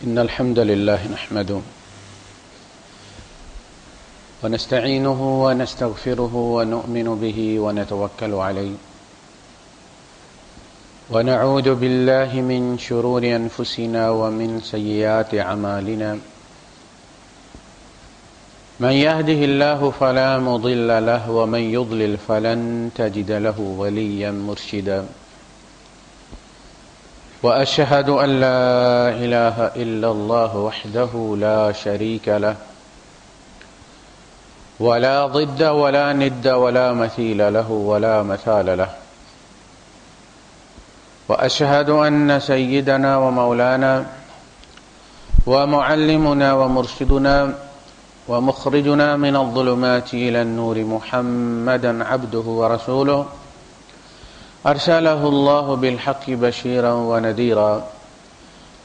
إن الحمد لله نحمده ونستعينه ونستغفره ونؤمن به ونتوكل عليه ونعوذ بالله من شرور أنفسنا ومن سيئات أعمالنا من يهده الله فلا مضل له ومن يضلل فلن تجد له وليا مرشدا وأشهد أن لا إله إلا الله وحده لا شريك له ولا ضد ولا ند ولا مثيل له ولا مثال له وأشهد أن سيدنا ومولانا ومعلمنا ومرشدنا ومخرجنا من الظلمات إلى النور محمدا عبده ورسوله أرسله الله بالحق بشيرا ونذيرا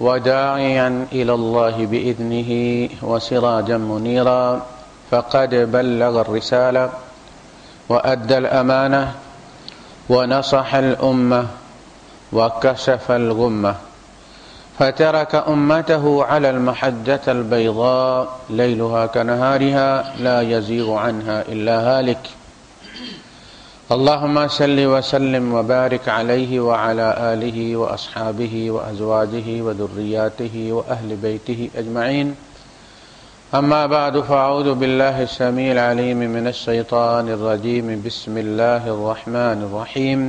وداعيا إلى الله بإذنه وسراجا منيرا فقد بلغ الرسالة وأدى الأمانة ونصح الأمة وكشف الغمة فترك أمته على المحجة البيضاء ليلها كنهارها لا يزيغ عنها إلا هالك اللهم صل وسلم وبارك عليه وعلى آله وأصحابه وأزواجه وذرياته وأهل بيته أجمعين أما بعد فأعوذ بالله السميع العليم من الشيطان الرجيم بسم الله الرحمن الرحيم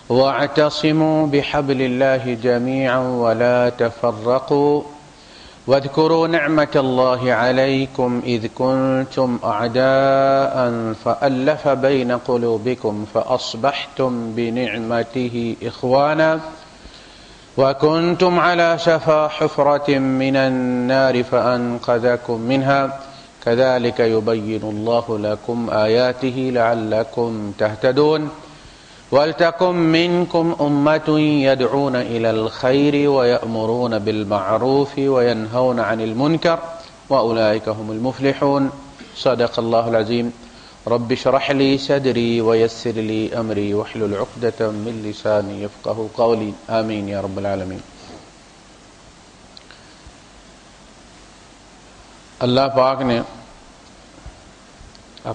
واعتصموا بحبل الله جميعا ولا تفرقوا واذكروا نعمة الله عليكم إذ كنتم أعداء فألف بين قلوبكم فأصبحتم بنعمته إخوانا وكنتم على شفا حفرة من النار فأنقذكم منها كذلك يبين الله لكم آياته لعلكم تهتدون وَلْتَكُنْ مِنْكُمْ أُمَّةٌ يَدْعُونَ إِلَى الْخَيْرِ وَيَأْمُرُونَ بِالْمَعْرُوفِ وَيَنْهَوْنَ عَنِ الْمُنْكَرِ وَأُولَئِكَ هُمُ الْمُفْلِحُونَ صدق الله العظيم رب اشرح لي صدري ويسر لي أمري واحلل عقدة من لساني يفقهوا قولي آمين يا رب العالمين۔ اللہ پاک نے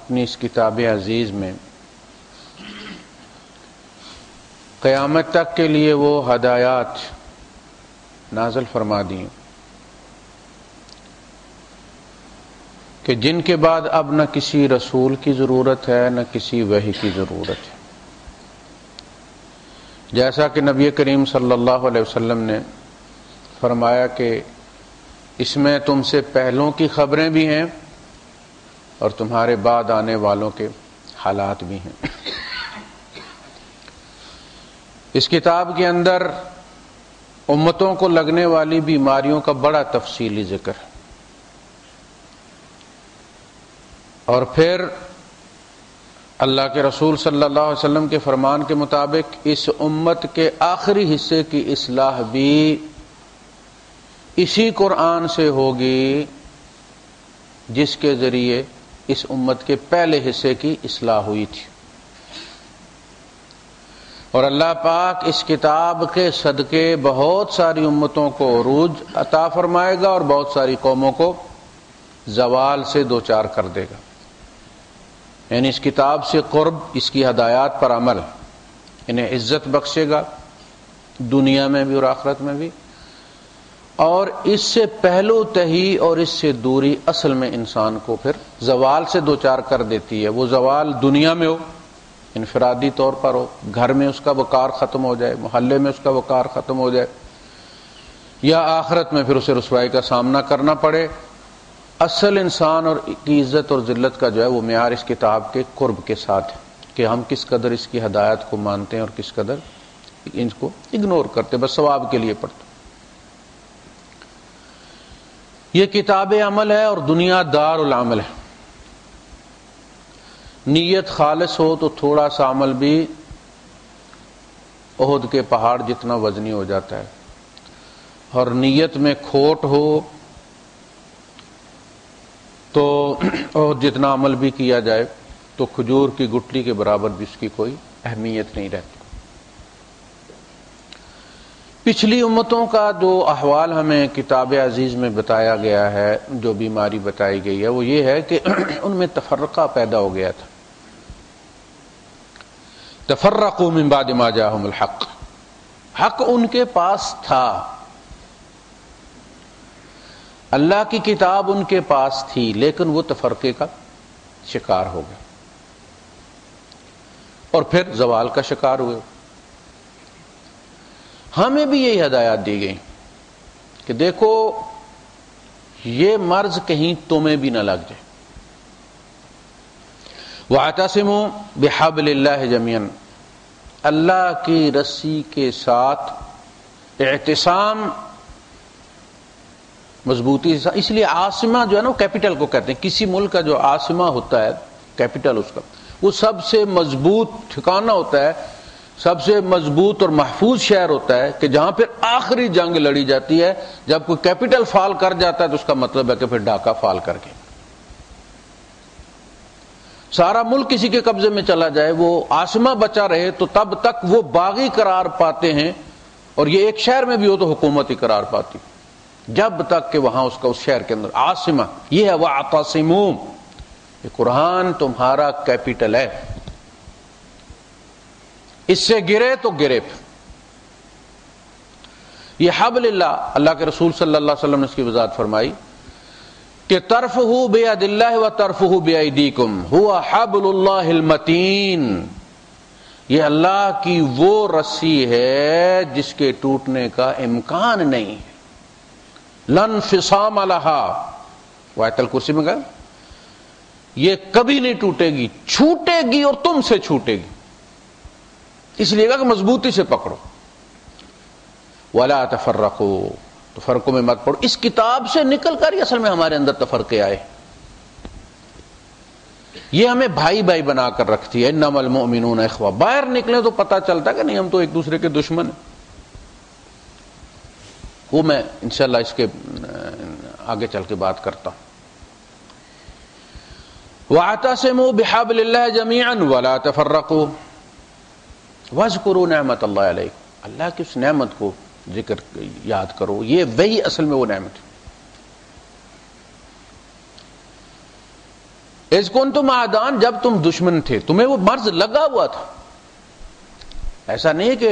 اپنی اس کتاب عزیز میں قیامت تک کے لیے وہ ہدایات نازل فرما دی کہ جن کے بعد اب نہ کسی رسول کی ضرورت ہے نہ کسی وحی کی ضرورت ہے، جیسا کہ نبی کریم صلی اللہ علیہ وسلم نے فرمایا کہ اس میں تم سے پہلوں کی خبریں بھی ہیں اور تمہارے بعد آنے والوں کے حالات بھی ہیں۔ اس کتاب کے اندر امتوں کو لگنے والی بیماریوں کا بڑا تفصیلی ذکر ہے، اور پھر اللہ کے رسول صلی اللہ علیہ وسلم کے فرمان کے مطابق اس امت کے آخری حصے کی اصلاح بھی اسی قرآن سے ہوگی جس کے ذریعے اس امت کے پہلے حصے کی اصلاح ہوئی تھی، اور اللہ پاک اس کتاب کے صدقے بہت ساری امتوں کو عروج عطا فرمائے گا اور بہت ساری قوموں کو زوال سے دوچار کر دے گا، یعنی اس کتاب سے قرب، اس کی ہدایات پر عمل انہیں عزت بخشے گا دنیا میں بھی اور آخرت میں بھی، اور اس سے پہلو تہی اور اس سے دوری اصل میں انسان کو پھر زوال سے دوچار کر دیتی ہے۔ وہ زوال دنیا میں ہو، انفرادی طور پر ہو، گھر میں اس کا وقار ختم ہو جائے، محلے میں اس کا وقار ختم ہو جائے، یا آخرت میں پھر اسے رسوائی کا سامنا کرنا پڑے، اصل انسان اور کی عزت اور ذلت کا جو ہے وہ معیار اس کتاب کے قرب کے ساتھ ہے کہ ہم کس قدر اس کی ہدایت کو مانتے ہیں اور کس قدر ان کو اگنور کرتے، بس ثواب کے لیے پڑھتے۔ یہ کتاب عمل ہے اور دنیا دار العمل ہے۔ نیت خالص ہو تو تھوڑا سا عمل بھی احد کے پہاڑ جتنا وزنی ہو جاتا ہے، اور نیت میں کھوٹ ہو تو احد جتنا عمل بھی کیا جائے تو کھجور کی گٹلی کے برابر بھی اس کی کوئی اہمیت نہیں رہتی۔ پچھلی امتوں کا جو احوال ہمیں کتاب عزیز میں بتایا گیا ہے، جو بیماری بتائی گئی ہے، وہ یہ ہے کہ ان میں تفرقہ پیدا ہو گیا تھا. تفرقوا من بعد ما جاءهم الحق، حق ان کے پاس تھا، اللہ کی کتاب ان کے پاس تھی، لیکن وہ تفرقے کا شکار ہو گئے اور پھر زوال کا شکار ہوئے. ہمیں بھی یہی ہدایات دی گئی کہ دیکھو یہ مرض کہیں تمہیں بھی نہ لگ جائے. وَاعْتَصِمُوا بِحَبْلِ اللَّهِ جَمِيعًا، اللہ کی رسی کے ساتھ اعتصام، مضبوطی سے. اس لیے عاصمہ جو ہے نا وہ کیپٹل کو کہتے ہیں. کسی ملک کا جو عاصمہ ہوتا ہے، کیپٹل اس کا، وہ سب سے مضبوط ٹھکانہ ہوتا ہے، سب سے مضبوط اور محفوظ شہر ہوتا ہے کہ جہاں پھر آخری جنگ لڑی جاتی ہے. جب کوئی کیپٹل فال کر جاتا ہے تو اس کا مطلب ہے کہ پھر ڈاکہ فال کر کے سارا ملک کسی کے قبضے میں چلا جائے، وہ عاصمہ بچا رہے تو تب تک وہ باغی قرار پاتے ہیں. اور یہ ایک شہر میں بھی ہو تو حکومت ہی قرار پاتی جب تک کہ وہاں اس کا اس شہر کے اندر عاصمہ. یہ ہے وَاعْتَصِمُوا، یہ قرآن تمہارا کیپٹل ہے، اس سے گرے تو گرے. یہ حبل اللہ، اللہ کے رسول صلی اللہ علیہ وسلم نے اس کی وضاحت فرمائی کہ طرفہ بید اللہ و طرفہ بایدیکم ہوا حبل اللہ المتین. یہ اللہ کی وہ رسی ہے جس کے ٹوٹنے کا امکان نہیں ہے. لن انفصام لہا، آیت الکرسی میں کہا یہ کبھی نہیں ٹوٹے گی، چھوٹے گی اور تم سے چھوٹے گی. اس لیے کہا کہ مضبوطی سے پکڑو. ولا تفرقوا، تفرقوں میں مت پڑو. اس کتاب سے نکل کر ہی اصل میں ہمارے اندر تفرقے آئے. یہ ہمیں بھائی بھائی بنا کر رکھتی ہے. انما المؤمنون اخوہ. باہر نکلے تو پتہ چلتا کہ نہیں ہم تو ایک دوسرے کے دشمن ہیں. وہ میں انشاءاللہ اس کے آگے چل کے بات کرتا ہوں. وَاعْتَصِمُوا بِحَبْلِ اللَّهِ جَمِيعًا وَلَا تَفَرَّقُوا وَاذْكُرُوا نِعْمَتَ اللَّهِ عَلَيْكُمْ. اللہ کی اس نعمت کو ذکر یاد کرو. یہ وہی اصل میں وہ نعمت ہے. اذ کنتم اعداء، جب تم دشمن تھے، تمہیں وہ مرض لگا ہوا تھا. ایسا نہیں ہے کہ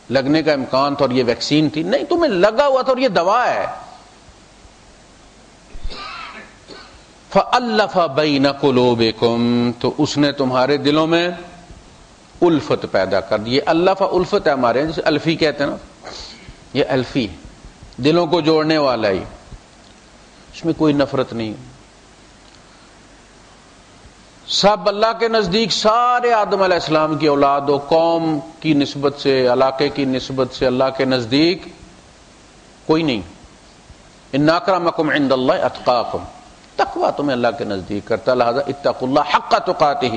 لگنے کا امکان تھا اور یہ ویکسین تھی، نہیں، تمہیں لگا ہوا تھا اور یہ دوا ہے. فَأَلَّفَ بَيْنَ قُلُوبِكُمْ، تو اس نے تمہارے دلوں میں الفت پیدا کر دی. یہ الف الفت ہے ہمارے جیسے الفی کہتے ہیں نا، یہ الفی دلوں کو جوڑنے والا ہی. اس میں کوئی نفرت نہیں. سب اللہ کے نزدیک سارے آدم علیہ السلام کی اولاد و قوم کی نسبت سے، علاقے کی نسبت سے اللہ کے نزدیک کوئی نہیں. ان اکرمکم عند اللہ اتقاکم، تقوی تمہیں اللہ کے نزدیک کرتا. لہذا اتقوا اللہ حق تقاتہ،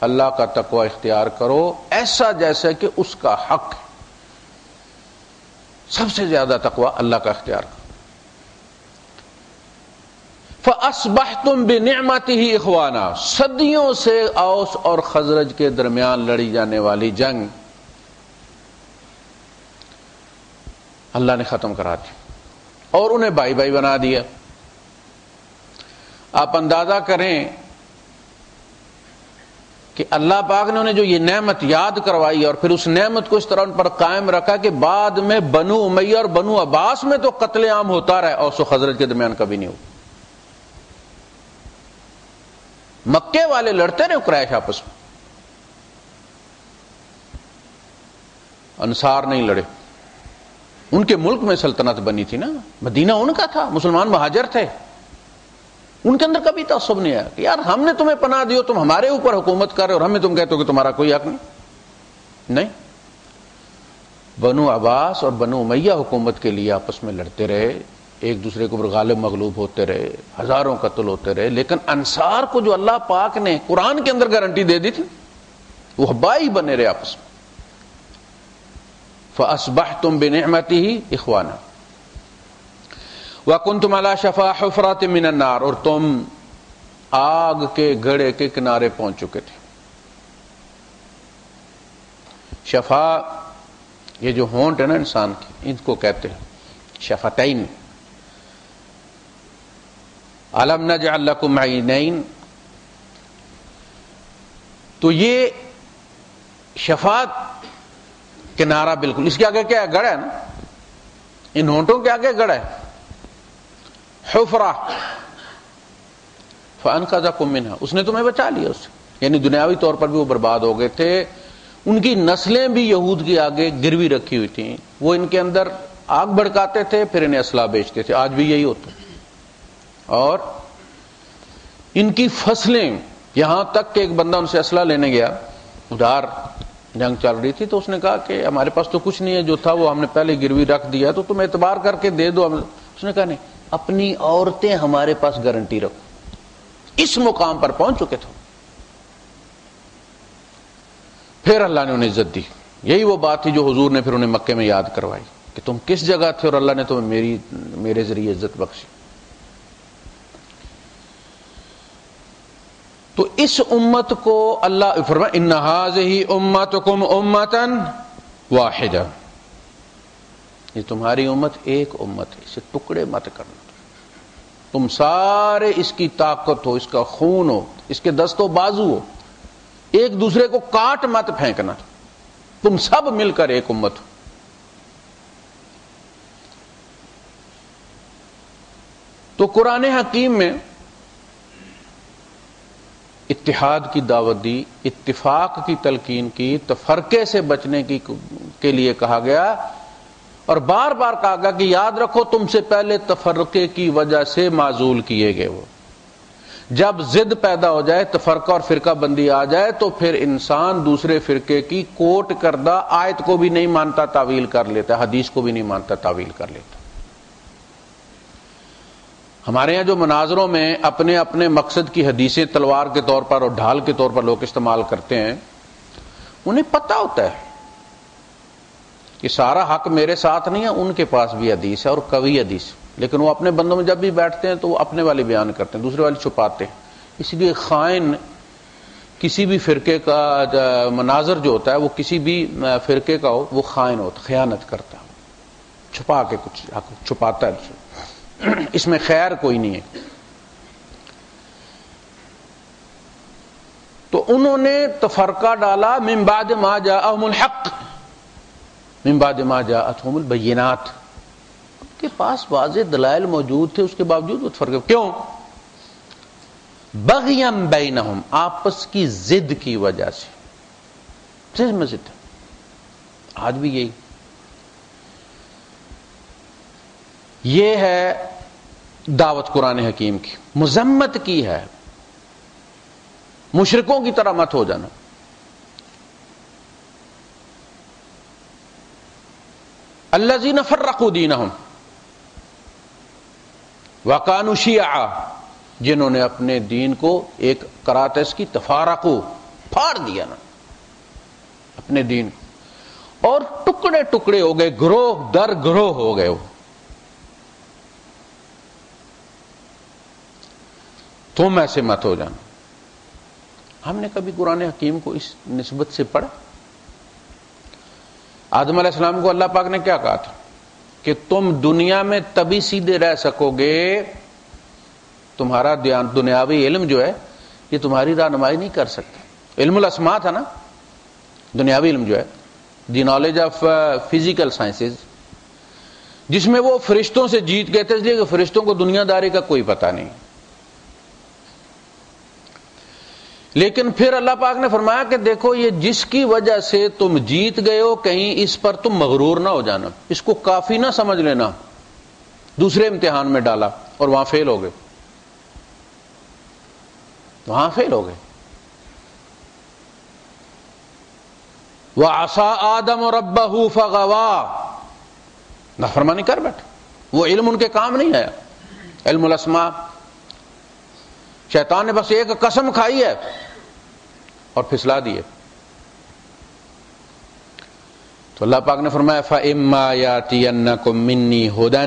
اللہ کا تقوی اختیار کرو ایسا جیسا کہ اس کا حق ہے. سب سے زیادہ تقوی اللہ کا اختیار کرو. فَأَصْبَحْتُمْ بِنِعْمَتِهِ إِخْوَانًا، صدیوں سے اوس اور خزرج کے درمیان لڑی جانے والی جنگ اللہ نے ختم کرا دی اور انہیں بھائی بھائی بنا دیا. آپ اندازہ کریں کہ اللہ پاک نے انہیں جو یہ نعمت یاد کروائی اور پھر اس نعمت کو اس طرح ان پر قائم رکھا کہ بعد میں بنو امیہ اور بنو عباس میں تو قتل عام ہوتا رہا، اوس و خزرج کے درمیان کبھی نہیں ہوا. مکے والے لڑتے رہے قریش آپس میں، انصار نہیں لڑے. ان کے ملک میں سلطنت بنی تھی نا، مدینہ ان کا تھا، مسلمان مہاجر تھے. ان کے اندر کبھی تعصب نہیں آیا کہ یار ہم نے تمہیں پناہ دی، تم ہمارے اوپر حکومت کر رہے اور ہمیں تم کہتے ہو کہ تمہارا کوئی حق نہیں. بنو عباس اور بنو امیہ حکومت کے لیے آپس میں لڑتے رہے، ایک دوسرے کے اوپر غالب مغلوب ہوتے رہے، ہزاروں قتل ہوتے رہے. لیکن انصار کو جو اللہ پاک نے قرآن کے اندر گارنٹی دے دی تھی، وہ بھائی بنے رہے آپس میں. فَأَصْبَحْتُمْ بِنِعْمَتِهِ إِخْوَانًا وَكُنْتُمْ عَلَى شَفَا حُفْرَةٍ مِّنَ النَّارِ، اور تم آگ کے گڑھے کے کنارے پہنچ چکے تھے. شفا یہ جو ہونٹ ہے نا انسان کی، ان کو کہتے ہیں شفتین. الم نجعل لکم عینین، تو یہ شفات کنارہ بالکل، اس کے آگے کیا ہے؟ گڑھ ہے نا، ان ہونٹوں کے آگے گڑھ ہے. حفرہ فانقذکم منہا، اس نے تمہیں بچا لیا اس سے، یعنی دنیاوی طور پر بھی وہ برباد ہو گئے تھے. ان کی نسلیں بھی یہود کی آگے گروی رکھی ہوئی تھیں، وہ ان کے اندر آگ بھڑکاتے تھے، پھر انہیں اسلحہ بیچتے تھے. آج بھی یہی ہوتا ہے. اور ان کی فصلیں، یہاں تک کہ ایک بندہ ان سے اسلحہ لینے گیا، ادھار جنگ چل رہی تھی، تو اس نے کہا کہ ہمارے پاس تو کچھ نہیں ہے، جو تھا وہ ہم نے پہلے گروی رکھ دیا، تو تم اعتبار کر کے دے دو. اس نے کہا نہیں، اپنی عورتیں ہمارے پاس گارنٹی رکھو. اس مقام پر پہنچ چکے تھے. پھر اللہ نے انہیں عزت دی. یہی وہ بات تھی جو حضور نے پھر انہیں مکے میں یاد کروائی کہ تم کس جگہ تھے اور اللہ نے تمہیں میرے ذریعے عزت بخشی. تو اس امت کو اللہ فرمایا ان ھذہ امتکم امۃ واحدہ، یہ تمہاری امت ایک امت ہے، اسے ٹکڑے مت کرنا. تم سارے اس کی طاقت ہو، اس کا خون ہو، اس کے دست و بازو ہو، ایک دوسرے کو کاٹ مت پھینکنا. تم سب مل کر ایک امت ہو. تو قرآن حکیم میں اتحاد کی دعوت دی، اتفاق کی تلقین کی، تفرقے سے بچنے کے لیے کہا گیا، اور بار بار کہا گیا کہ یاد رکھو تم سے پہلے تفرقے کی وجہ سے معزول کیے گئے. وہ جب ضد پیدا ہو جائے، تفرقہ اور فرقہ بندی آ جائے، تو پھر انسان دوسرے فرقے کی کوٹ کردہ آیت کو بھی نہیں مانتا، تعویل کر لیتا، حدیث کو بھی نہیں مانتا، تعویل کر لیتا. ہمارے یہاں جو مناظروں میں اپنے اپنے مقصد کی حدیثیں تلوار کے طور پر اور ڈھال کے طور پر لوگ استعمال کرتے ہیں، انہیں پتہ ہوتا ہے کہ سارا حق میرے ساتھ نہیں ہے، ان کے پاس بھی حدیث ہے اور قوی حدیث، لیکن وہ اپنے بندوں میں جب بھی بیٹھتے ہیں تو وہ اپنے والے بیان کرتے ہیں، دوسرے والے چھپاتے ہیں. اس لیے خائن کسی بھی فرقے کا مناظر جو ہوتا ہے وہ کسی بھی فرقے کا ہو، وہ خائن ہوتا، خیانت کرتا ہے، چھپا کے کچھ چھپاتا ہے. اس میں خیر کوئی نہیں ہے. تو انہوں نے تفرقہ ڈالا من بعد ما جاءہم الحق، من بعد ما جاءتہم البینات. ان کے پاس واضح دلائل موجود تھے، اس کے باوجود وہ تفرقہ. کیوں؟ بغیم بینہم، آپس کی ضد کی وجہ سے. ضد میں ضد، آج بھی یہی. یہ ہے دعوت قرآن حکیم کی. مذمت کی ہے، مشرکوں کی طرح مت ہو جانا. الذین فرقوا دینہم وکانوا شیعا، جنہوں نے اپنے دین کو ایک قرات اس کی تفارقوا، پھاڑ دیا نا اپنے دین، اور ٹکڑے ٹکڑے ہو گئے، گروہ در گروہ ہو گئے. تم ایسے مت ہو جانا. ہم نے کبھی قرآن حکیم کو اس نسبت سے پڑھا؟ آدم علیہ السلام کو اللہ پاک نے کیا کہا تھا کہ تم دنیا میں تبھی سیدھے رہ سکو گے، تمہارا دنیاوی علم جو ہے یہ تمہاری رہنمائی نہیں کر سکتا. علم الاسماء تھا نا، دنیاوی علم جو ہے، the knowledge of physical sciences, جس میں وہ فرشتوں سے جیت گئے تھے، اس لیے کہ فرشتوں کو دنیا داری کا کوئی پتہ نہیں. لیکن پھر اللہ پاک نے فرمایا کہ دیکھو یہ جس کی وجہ سے تم جیت گئے ہو، کہیں اس پر تم مغرور نہ ہو جانا، اس کو کافی نہ سمجھ لینا. دوسرے امتحان میں ڈالا اور وہاں فیل ہو گئے، وہاں فیل ہو گئے. وَعَصَىٰ آدَمُ رَبَّهُ فَغَوَىٰ، نافرمانی کر بیٹھے. وہ علم ان کے کام نہیں آیا، علم الاسماء. شیطان نے بس ایک قسم کھائی ہے اور پھسلا دیے. تو اللہ پاک نے فرمایا فَإِمَّا يَأْتِيَنَّكُم مِّنِّي هُدًى،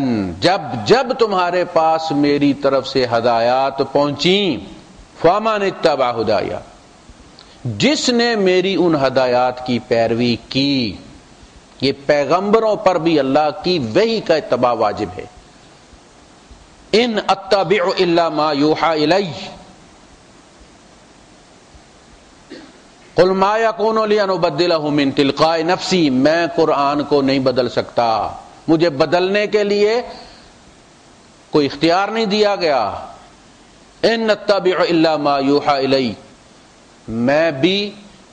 جب تمہارے پاس میری طرف سے ہدایات پہنچیں، فَمَنِ اتَّبَعَ هُدَايَ، جس نے میری ان ہدایات کی پیروی کی، یہ پیغمبروں پر بھی اللہ کی وحی کا اتباع واجب ہے. ان اتبع الا ما یوحى الی قل ما یکون لی ان ابدلہ من تلقاء نفسی، میں قرآن کو نہیں بدل سکتا، مجھے بدلنے کے لیے کوئی اختیار نہیں دیا گیا. ان اتبع الا ما یوحى الی، میں بھی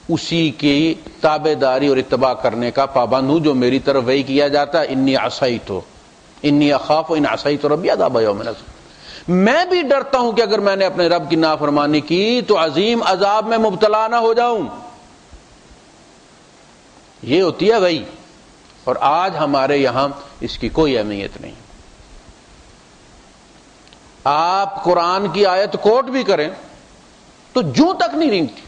اسی کی تابع داری اور اتباع کرنے کا پابند ہوں جو میری طرف وحی کیا جاتا ہے. انی اخاف ان عصیت ربی عذاب یوم عظیم، میں بھی ڈرتا ہوں کہ اگر میں نے اپنے رب کی نافرمانی کی تو عظیم عذاب میں مبتلا نہ ہو جاؤں. یہ ہوتی ہے وحی، اور آج ہمارے یہاں اس کی کوئی اہمیت نہیں. آپ قرآن کی آیت کوٹ بھی کریں تو جوں تک نہیں رینگتی،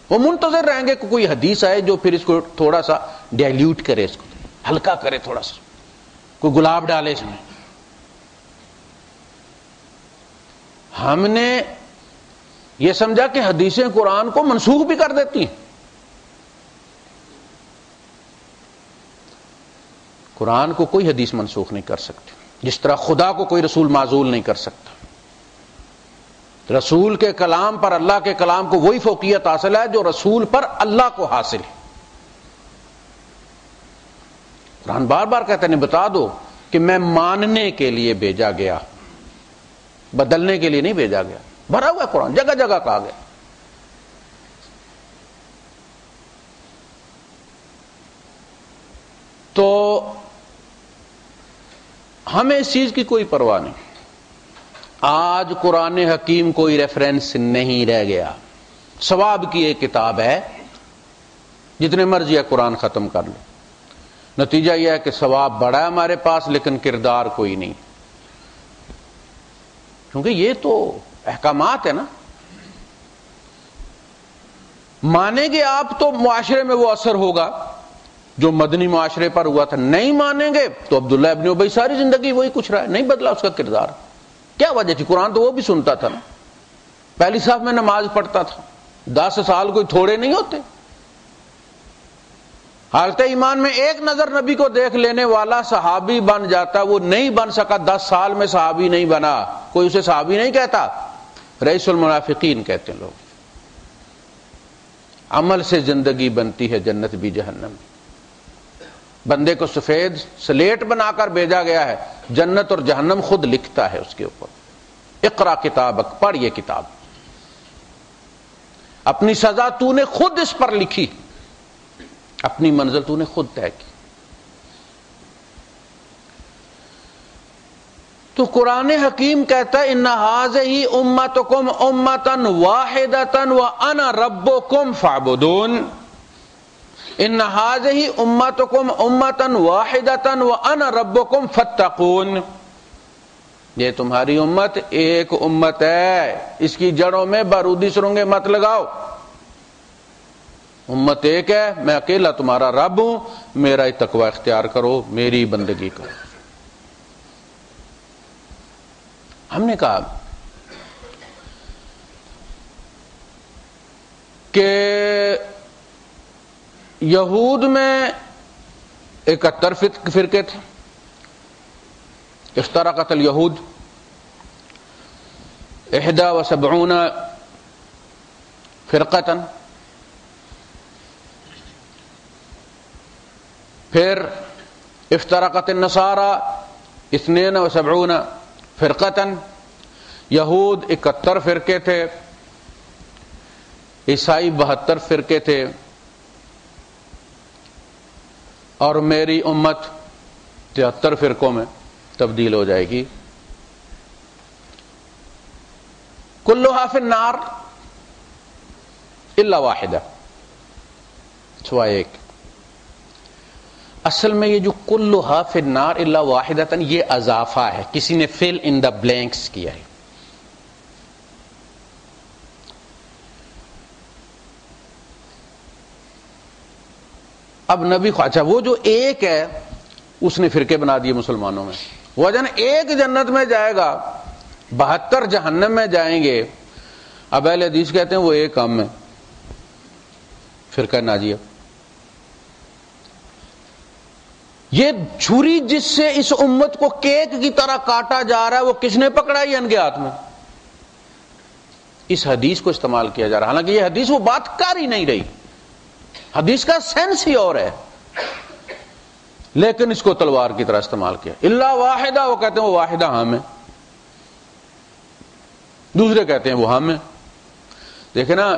وہ منتظر رہیں گے کہ کوئی حدیث آئے جو پھر اس کو تھوڑا سا ڈیلیوٹ کرے، اس کو ہلکا کرے، تھوڑا سا کوئی گلاب ڈالے اس میں. ہم نے یہ سمجھا کہ حدیثیں قرآن کو منسوخ بھی کر دیتی ہیں. قرآن کو کوئی حدیث منسوخ نہیں کر سکتی، جس طرح خدا کو کوئی رسول معزول نہیں کر سکتا. رسول کے کلام پر اللہ کے کلام کو وہی فوقیت حاصل ہے جو رسول پر اللہ کو حاصل ہے. قرآن بار بار کہتے ہیں بتا دو کہ میں ماننے کے لیے بھیجا گیا، بدلنے کے لیے نہیں بھیجا گیا. بھرا ہوا ہے قرآن، جگہ جگہ کہا گیا. تو ہمیں اس چیز کی کوئی پرواہ نہیں. آج قرآن حکیم کوئی ریفرنس نہیں رہ گیا. ثواب کی ایک کتاب ہے، جتنے مرضی ہے قرآن ختم کر لو. نتیجہ یہ ہے کہ ثواب بڑا ہے ہمارے پاس، لیکن کردار کوئی نہیں، کیونکہ یہ تو احکامات ہے نا. مانیں گے آپ تو معاشرے میں وہ اثر ہوگا جو مدنی معاشرے پر ہوا تھا. نہیں مانیں گے تو عبداللہ ابن ابی ساری زندگی وہی کچھ رہا ہے، نہیں بدلا اس کا کردار. کیا وجہ تھی؟ قرآن تو وہ بھی سنتا تھا نا، پہلی صف میں نماز پڑھتا تھا. 10 سال کوئی تھوڑے نہیں ہوتے. حالت ایمان میں ایک نظر نبی کو دیکھ لینے والا صحابی بن جاتا، وہ نہیں بن سکا. 10 سال میں صحابی نہیں بنا. کوئی اسے صحابی نہیں کہتا، رئیس المنافقین کہتے ہیں لوگ. عمل سے زندگی بنتی ہے، جنت بھی جہنم. بندے کو سفید سلیٹ بنا کر بھیجا گیا ہے، جنت اور جہنم خود لکھتا ہے اس کے اوپر. اقرا کتابک، پڑھ یہ کتاب، اپنی سزا تو نے خود اس پر لکھی، اپنی منزل تو نے خود طے کی. تو قرآن حکیم کہتا ہے ان ھذہ امتکم امۃ واحدۃ وانا ربکم فاعبدون. ان ھذہ امتکم امۃ واحدۃ وانا ربکم فاتقون. یہ تمہاری امت ایک امت ہے، اس کی جڑوں میں بارودی سرنگیں مت لگاؤ. امت ایک ہے، میں اکیلا تمہارا رب ہوں، میرا ہی تقوی اختیار کرو، میری بندگی کرو. ہم نے کہا کہ یہود میں 71 فرقے تھے. افترقت الیہود 71 فرقۃ. پھر افترقت النصارى 72 فرقۃ. یہود 71 فرقے تھے، عیسائی 72 فرقے تھے، اور میری امت 73 فرقوں میں تبدیل ہو جائے گی. کلھا فی النار الا واحدہ، سوائے ایک. اصل میں یہ جو کلھا فی النار الا واحدۃ یہ اضافہ ہے، کسی نے فل ان دا بلینکس کیا ہے. اب نبی اچھا وہ جو ایک ہے اس نے فرقے بنا دیے مسلمانوں میں. وجن ایک جنت میں جائے گا، 72 جہنم میں جائیں گے. اب اہل حدیث کہتے ہیں وہ ایک کم ہے، فرقہ ناجیہ. یہ چھری جس سے اس امت کو کیک کی طرح کاٹا جا رہا ہے وہ کس نے پکڑا ہے؟ ان کے ہاتھ میں اس حدیث کو استعمال کیا جا رہا ہے، حالانکہ یہ حدیث وہ بات کر ہی نہیں رہی، حدیث کا سینس ہی اور ہے، لیکن اس کو تلوار کی طرح استعمال کیا۔ الا واحدہ، وہ کہتے ہیں وہ واحدہ ہم ہے، دوسرے کہتے ہیں وہ ہم ہے۔ دیکھیں نا،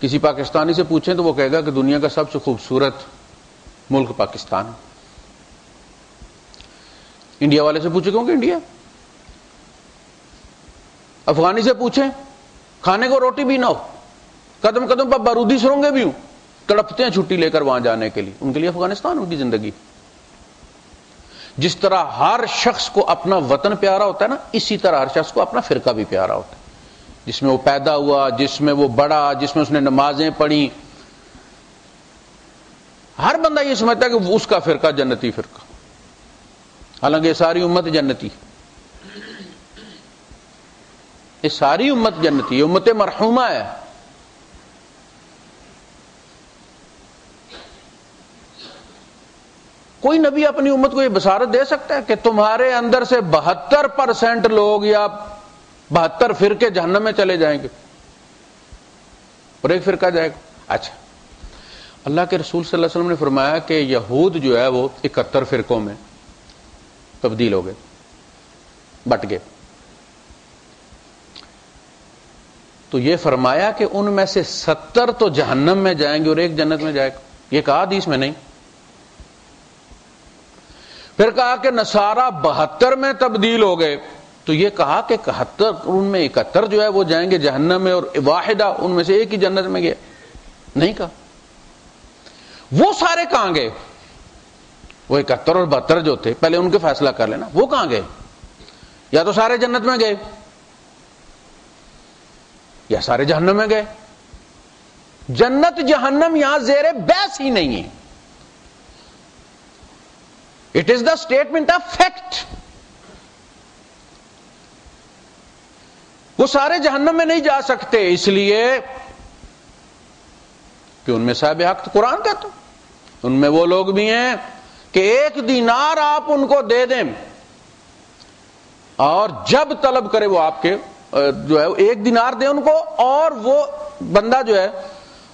کسی پاکستانی سے پوچھیں تو وہ کہے گا کہ دنیا کا سب سے خوبصورت ملک پاکستان ہے۔ انڈیا والے سے پوچھیں کیوں کہ انڈیا، افغانی سے پوچھیں کھانے کو روٹی بھی نہ ہو، قدم قدم پر بارودی سرنگیں بھی ہوں، تڑپتے ہیں چھٹی لے کر وہاں جانے کے لیے، ان کے لیے افغانستان ان کی زندگی۔ جس طرح ہر شخص کو اپنا وطن پیارا ہوتا ہے نا، اسی طرح ہر شخص کو اپنا فرقہ بھی پیارا ہوتا ہے، جس میں وہ پیدا ہوا، جس میں وہ بڑا، جس میں اس نے نمازیں پڑھی۔ ہر بندہ یہ سمجھتا ہے کہ اس کا فرقہ جنتی فرقہ، حالانکہ یہ ساری امت جنتی، یہ ساری امت جنتی، یہ امت مرحومہ ہے۔ کوئی نبی اپنی امت کو یہ بشارت دے سکتا ہے کہ تمہارے اندر سے 72% لوگ یا 72 فرقے جہنم میں چلے جائیں گے اور ایک فرقہ جائے گا؟ اچھا، اللہ کے رسول صلی اللہ علیہ وسلم نے فرمایا کہ یہود جو ہے وہ 71 فرقوں میں تبدیل ہو گئے، بٹ گئے، تو یہ فرمایا کہ ان میں سے 70 تو جہنم میں جائیں گے اور ایک جنت میں جائے گا، یہ کہا حدیث میں نہیں۔ پھر کہا کہ نصارہ 72 میں تبدیل ہو گئے، تو یہ کہا کہ 71 ان میں 71 جو ہے وہ جائیں گے جہنم میں اور واحدہ ان میں سے ایک ہی جنت میں گیا؟ نہیں کہا۔ وہ سارے کہاں گئے؟ وہ 71 اور 72 جو تھے، پہلے ان کے فیصلہ کر لینا، وہ کہاں گئے؟ یا تو سارے جنت میں گئے یا سارے جہنم میں گئے۔ جنت جہنم یہاں زیر بحث ہی نہیں ہے، it is the statement of fact. وہ سارے جہنم میں نہیں جا سکتے، اس لیے کہ ان میں صاحب حق قرآن کہتا ہے، ان میں وہ لوگ بھی ہیں کہ 1 دینار آپ ان کو دے دیں اور جب طلب کرے وہ آپ کے جو ہے 1 دینار دیں ان کو، اور وہ بندہ جو ہے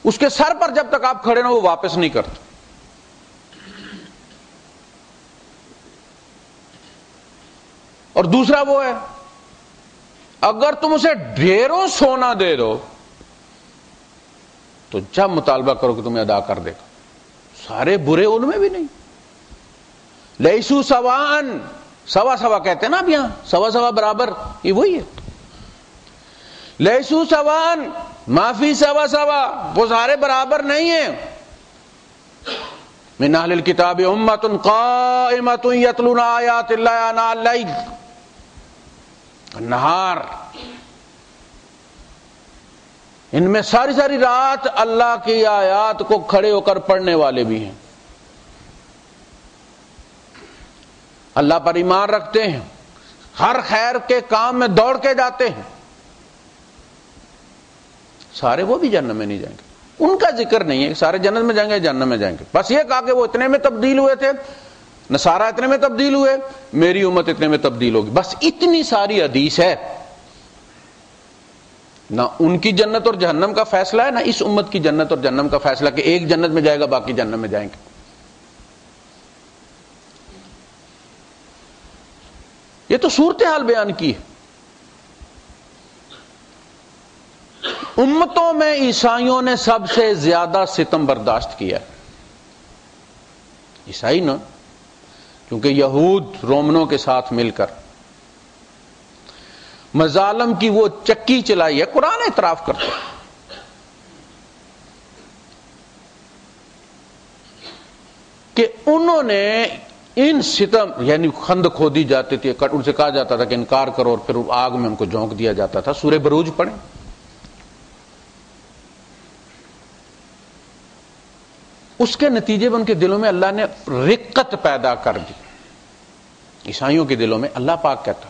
اس کے سر پر جب تک آپ کھڑے نہ وہ واپس نہیں کرتے۔ اور دوسرا وہ ہے اگر تم اسے ڈھیروں سونا دے دو تو جب مطالبہ کرو کہ تمہیں ادا کر دے گا۔ سارے برے ان میں بھی نہیں، لیسو سوان، سوا سوا کہتے ہیں نا اب یہاں، سوا سوا برابر، یہ وہی ہے، لیسو سوان معافی سوا سوا، وہ سارے برابر نہیں ہیں۔ من اہل الکتاب امۃ قائمۃ یتلون آیات اللہ آناء اللیل والنہار، ان میں ساری ساری رات اللہ کی آیات کو کھڑے ہو کر پڑھنے والے بھی ہیں، اللہ پر ایمان رکھتے ہیں، ہر خیر کے کام میں دوڑ کے جاتے ہیں، سارے وہ بھی جہنم میں نہیں جائیں گے۔ ان کا ذکر نہیں ہے کہ سارے جنت میں جائیں گے جہنم میں جائیں گے، بس یہ کہا کہ وہ اتنے میں تبدیل ہوئے تھے، نصارہ اتنے میں تبدیل ہوئے، میری امت اتنے میں تبدیل ہوگی، بس اتنی ساری حدیث ہے۔ نہ ان کی جنت اور جہنم کا فیصلہ ہے، نہ اس امت کی جنت اور جہنم کا فیصلہ کہ ایک جنت میں جائے گا باقی جہنم میں جائیں گے۔ یہ تو صورتحال بیان کی ہے۔ امتوں میں عیسائیوں نے سب سے زیادہ ستم برداشت کیا ہے، عیسائی نا، کیونکہ یہود رومنوں کے ساتھ مل کر مظالم کی وہ چکی چلائی ہے، قرآن اعتراف کرتا ہے کہ انہوں نے ان ستم، یعنی خند کھودی جاتی تھی، ان سے کہا جاتا تھا کہ انکار کرو اور پھر آگ میں ان کو جھونک دیا جاتا تھا۔ سورہ بروج پڑھیں، اس کے نتیجے میں ان کے دلوں میں اللہ نے رقت پیدا کر دی۔ عیسائیوں کے دلوں میں اللہ پاک کہتا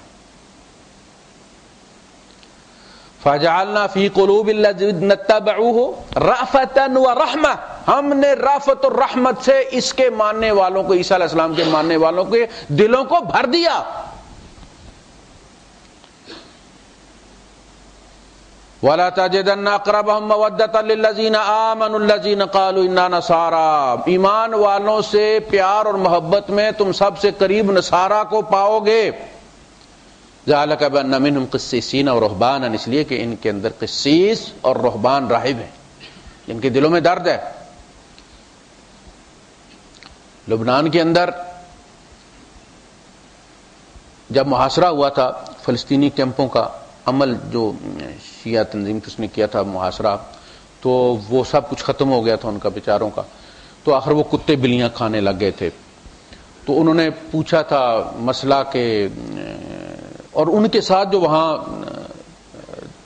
فَجَعَلْنَا فِي قُلُوبِ الَّذِينَ اتَّبَعُوهُ رَأْفَةً وَرَحْمَةً ہم نے رافت اور رحمت سے اس کے ماننے والوں کو، عیسیٰ علیہ السلام کے ماننے والوں کے دلوں کو بھر دیا. وَلَا تَجِدَنَّ أَقْرَبَهُم مَّوَدَّةً لِّلَّذِينَ آمَنُوا الَّذِينَ قَالُوا إِنَّا نَصَارَىٰ. ایمان والوں سے پیار اور محبت میں تم سب سے قریب نصارہ کو پاؤ گے. ذَلِكَ بِأَنَّ مِنْهُمْ قِسِّيسِينَ وَرُهْبَانًا، اس لیے کہ ان کے اندر قسیس اور رہبان راہب ہیں، ان کے دلوں میں درد ہے. لبنان کے اندر جب محاصرہ ہوا تھا فلسطینی کیمپوں کا عمل، جو شیعہ تنظیم کس نے کیا تھا محاصرہ، تو وہ سب کچھ ختم ہو گیا تھا ان کا بیچاروں کا. تو آخر وہ کتے بلیاں کھانے لگ گئے تھے. تو انہوں نے پوچھا تھا مسئلہ کہ، اور ان کے ساتھ جو وہاں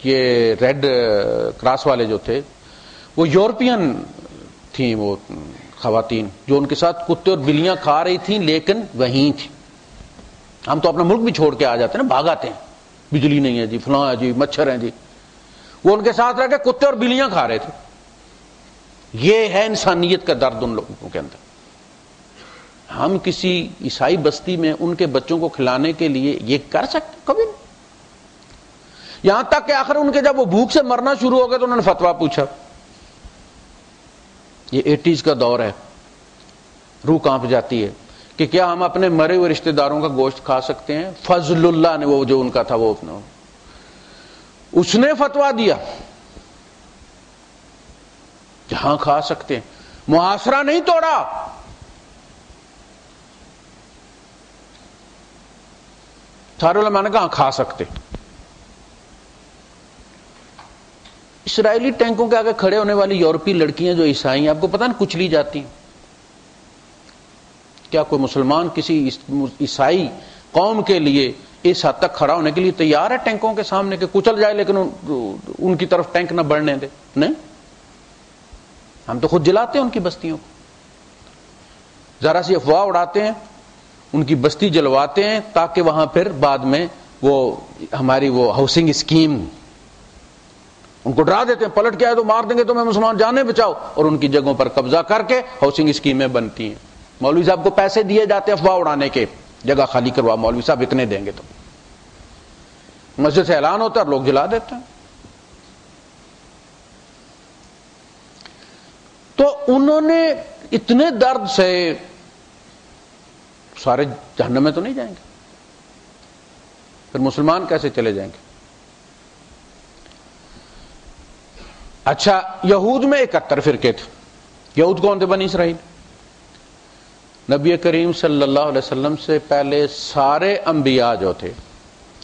یہ ریڈ کراس والے جو تھے وہ یورپین تھیں، وہ خواتین جو ان کے ساتھ کتے اور بلیاں کھا رہی تھیں لیکن وہیں تھیں. ہم تو اپنا ملک بھی چھوڑ کے آ جاتے ہیں نا، بھاگ آتے ہیں، بجلی نہیں ہے جی، فلاں ہے جی، مچھر ہیں جی. وہ ان کے ساتھ رہ کے کتے اور بلیاں کھا رہے تھے. یہ ہے انسانیت کا درد ان لوگوں کے اندر. ہم کسی عیسائی بستی میں ان کے بچوں کو کھلانے کے لیے یہ کر سکتے؟ کبھی نہیں. یہاں تک کہ آخر ان کے جب وہ بھوک سے مرنا شروع ہو گئے تو انہوں نے فتویٰ پوچھا. یہ 80s کا دور ہے، روح کانپ جاتی ہے کہ کیا ہم اپنے مرے ہوئے رشتہ داروں کا گوشت کھا سکتے ہیں؟ فضل اللہ نے، وہ جو ان کا تھا، وہ اس نے فتویٰ دیا جہاں کھا سکتے ہیں. محاصرہ نہیں توڑا. سارے علماء نے کہا کھا سکتے. اسرائیلی ٹینکوں کے آگے کھڑے ہونے والی یورپی لڑکیاں جو عیسائی ہیں، آپ کو پتہ نہیں کچلی جاتی ہیں. کیا کوئی مسلمان کسی عیسائی قوم کے لیے اس حد تک کھڑا ہونے کے لیے تیار ہے ٹینکوں کے سامنے کہ کچل جائے لیکن ان کی طرف ٹینک نہ بڑھنے دے؟ نہیں. ہم تو خود جلاتے ہیں ان کی بستیوں کو، ذرا سی افواہ اڑاتے ہیں، ان کی بستی جلواتے ہیں تاکہ وہاں پھر بعد میں وہ ہماری وہ ہاؤسنگ اسکیم، ان کو ڈرا دیتے ہیں پلٹ کے آئے تو مار دیں گے تمہیں، مسلمان جانے بچاؤ، اور ان کی جگہوں پر قبضہ کر کے ہاؤسنگ اسکیمیں بنتی ہیں. مولوی صاحب کو پیسے دیے جاتے ہیں افواہ اڑانے کے، جگہ خالی کروا، مولوی صاحب اتنے دیں گے تو مسجد سے اعلان ہوتا ہے اور لوگ جلا دیتے ہیں. تو انہوں نے اتنے درد سے، سارے جہنم میں تو نہیں جائیں گے، پھر مسلمان کیسے چلے جائیں گے؟ اچھا، یہود میں 71 فرقے تھے. یہود کون تھے؟ بنی اسرائیل. نبی کریم صلی اللہ علیہ وسلم سے پہلے سارے انبیاء جو تھے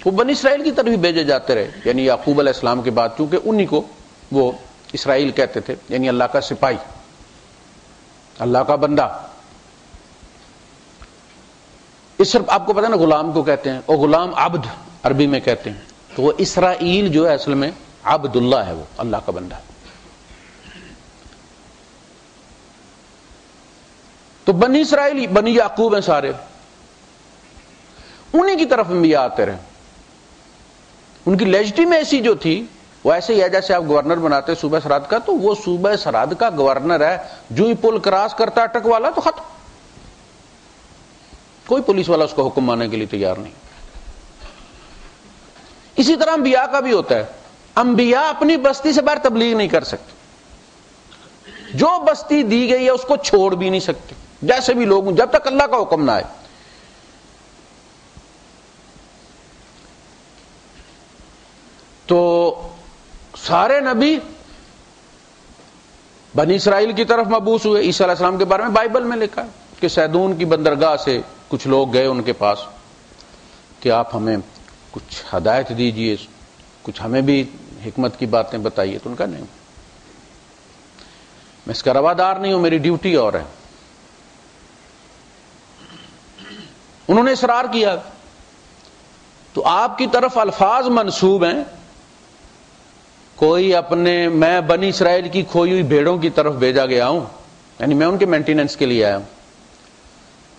وہ بنی اسرائیل کی طرف ہی بھیجے جاتے رہے. یعنی یعقوب علیہ السلام کے بعد، چونکہ انہی کو وہ اسرائیل کہتے تھے، یعنی اللہ کا سپاہی، اللہ کا بندہ. اس طرف آپ کو پتہ ہے نا غلام کو کہتے ہیں، اور غلام عبد عربی میں کہتے ہیں. تو وہ اسرائیل جو ہے اصل میں عبد اللہ ہے، وہ اللہ کا بندہ. تو بنی اسرائیل بنی یعقوب ہیں سارے، انہی کی طرف انبیاء آتے رہے. ان کی لیجٹیمیسی جو تھی وہ ایسے ہی ہے جیسے آپ گورنر بناتے صوبہ سرحد کا، تو وہ صوبہ سرحد کا گورنر ہے، جو ہی پل کراس کرتا ہے ٹرک والا تو ختم. کوئی پولیس والا اس کو حکم ماننے کے لیے تیار نہیں. اسی طرح انبیاء کا بھی ہوتا ہے. انبیاء اپنی بستی سے باہر تبلیغ نہیں کر سکتے، جو بستی دی گئی ہے اس کو چھوڑ بھی نہیں سکتے، جیسے بھی لوگ ہوں، جب تک اللہ کا حکم نہ آئے. تو سارے نبی بنی اسرائیل کی طرف مبعوث ہوئے. عیسیٰ علیہ السلام کے بارے میں بائبل میں لکھا ہے کہ سیدون کی بندرگاہ سے کچھ لوگ گئے ان کے پاس کہ آپ ہمیں کچھ ہدایت دیجئے، کچھ ہمیں بھی حکمت کی باتیں بتائیے. تو ان کا نہیں، میں اس کا روادار نہیں ہوں، میری ڈیوٹی اور ہے. انہوں نے اصرار کیا. تو آپ کی طرف الفاظ منسوب ہیں، کوئی اپنے، میں بنی اسرائیل کی کھوئی ہوئی بھیڑوں کی طرف بھیجا گیا ہوں، یعنی میں ان کے مینٹیننس کے لیے آیا ہوں.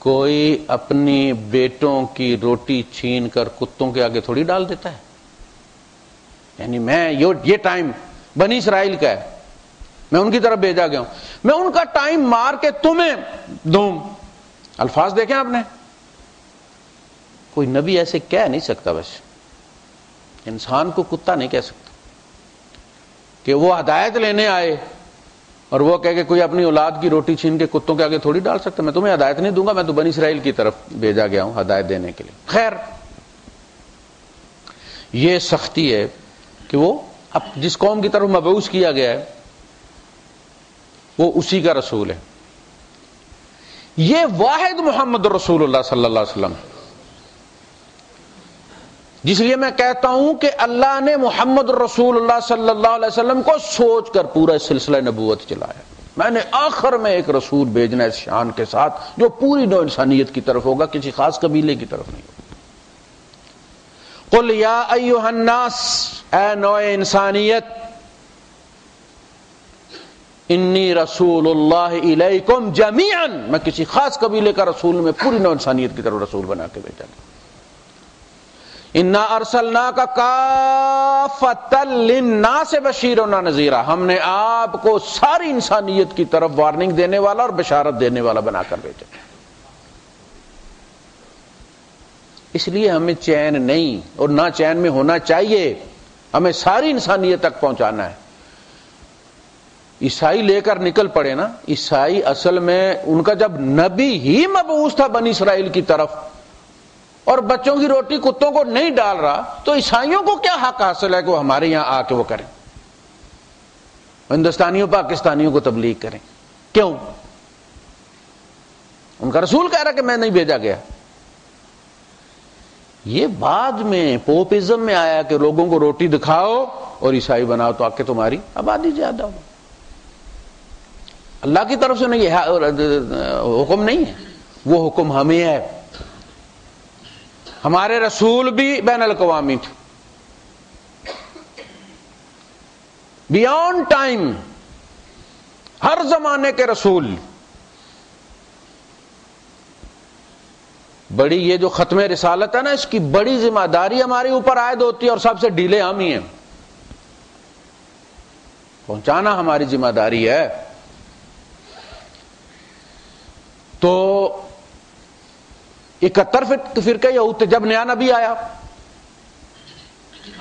کوئی اپنی بیٹوں کی روٹی چھین کر کتوں کے آگے تھوڑی ڈال دیتا ہے. یعنی میں یہ ٹائم بنی اسرائیل کا ہے. میں ان کی طرف بھیجا گیا ہوں، میں ان کا ٹائم مار کے تمہیں دوں. الفاظ دیکھیں آپ نے، کوئی نبی ایسے کہہ نہیں سکتا، بس انسان کو کتا نہیں کہہ سکتا کہ وہ ہدایت لینے آئے اور وہ کہہ کہ کوئی اپنی اولاد کی روٹی چھین کے کتوں کے آگے تھوڑی ڈال سکتا. میں تمہیں ہدایت نہیں دوں گا، میں تو بنی اسرائیل کی طرف بھیجا گیا ہوں ہدایت دینے کے لیے. خیر، یہ سختی ہے کہ وہ اب جس قوم کی طرف مبعوث کیا گیا ہے وہ اسی کا رسول ہے. یہ واحد محمد رسول اللہ صلی اللہ علیہ وسلم، جس لیے میں کہتا ہوں کہ اللہ نے محمد رسول اللہ صلی اللہ علیہ وسلم کو سوچ کر پورا سلسلہ نبوت چلایا. میں نے آخر میں ایک رسول بھیجنا اس شان کے ساتھ جو پوری نوع انسانیت کی طرف ہوگا، کسی خاص قبیلے کی طرف نہیں ہوگا. قل یا ایھا الناس، اے نوع انسانیت، انی رسول اللہ الیکم جمیعا، میں کسی خاص قبیلے کا رسول میں پوری نوع انسانیت کی طرف رسول بنا کے بھیجا گیا. انا ارسلناک کافۃ للناس بشیرا ونذیرا، ہم نے آپ کو ساری انسانیت کی طرف وارننگ دینے والا اور بشارت دینے والا بنا کر بھیجا. اس لیے ہمیں چین نہیں اور نہ چین میں ہونا چاہیے، ہمیں ساری انسانیت تک پہنچانا ہے. عیسائی لے کر نکل پڑے نا، عیسائی اصل میں ان کا جب نبی ہی مبعوث تھا بنی اسرائیل کی طرف اور بچوں کی روٹی کتوں کو نہیں ڈال رہا، تو عیسائیوں کو کیا حق حاصل ہے کہ وہ ہمارے یہاں آ کے وہ کریں، ہندوستانیوں پاکستانیوں کو تبلیغ کریں؟ کیوں؟ ان کا رسول کہہ رہا کہ میں نہیں بھیجا گیا. یہ بعد میں پوپزم میں آیا کہ لوگوں کو روٹی دکھاؤ اور عیسائی بناؤ تو آ کے تمہاری آبادی زیادہ ہو. اللہ کی طرف سے نہیں، یہ حکم نہیں ہے، وہ حکم ہمیں ہے. ہمارے رسول بھی بین الاقوامی تھے، بیانڈ ٹائم، ہر زمانے کے رسول. بڑی یہ جو ختم رسالت ہے نا، اس کی بڑی ذمہ داری ہمارے اوپر عائد ہوتی ہے اور سب سے ڈھیلے ہم ہی ہیں. پہنچانا ہماری ذمہ داری ہے. تو 71 فرقے یہود تھے. جب نیا نبی آیا،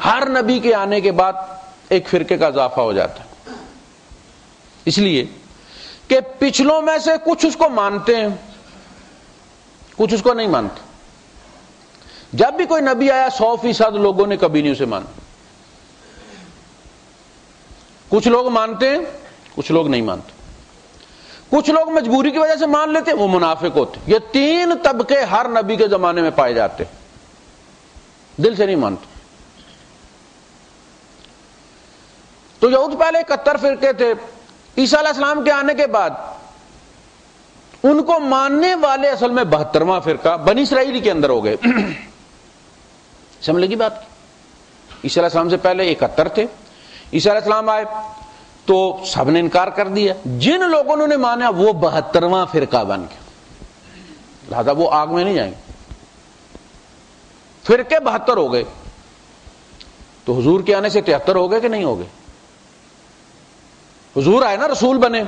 ہر نبی کے آنے کے بعد ایک فرقے کا اضافہ ہو جاتا ہے، اس لیے کہ پچھلوں میں سے کچھ اس کو مانتے ہیں، کچھ اس کو نہیں مانتے. جب بھی کوئی نبی آیا 100% لوگوں نے کبھی نہیں اسے مانا. کچھ لوگ مانتے ہیں، کچھ لوگ نہیں مانتے. کچھ لوگ مجبوری کی وجہ سے مان لیتے ہیں، وہ منافق ہوتے. یہ 3 طبقے ہر نبی کے زمانے میں پائے جاتے، دل سے نہیں مانتے. تو یہود پہلے 71 فرقے تھے. عیسیٰ علیہ السلام کے آنے کے بعد ان کو ماننے والے اصل میں 72واں فرقہ بنی اسرائیل کے اندر ہو گئے. سمجھ لگی بات؟ عیسیٰ علیہ السلام سے پہلے 71 تھے. عیسیٰ علیہ السلام آئے تو سب نے انکار کر دیا. جن لوگوں نے مانا وہ 72واں فرقہ بن گیا، لہذا وہ آگ میں نہیں جائیں گے. فرقے 72 ہو گئے. تو حضور کے آنے سے 73 ہو گئے کہ نہیں ہو گئے؟ حضور آئے نا، رسول بنے.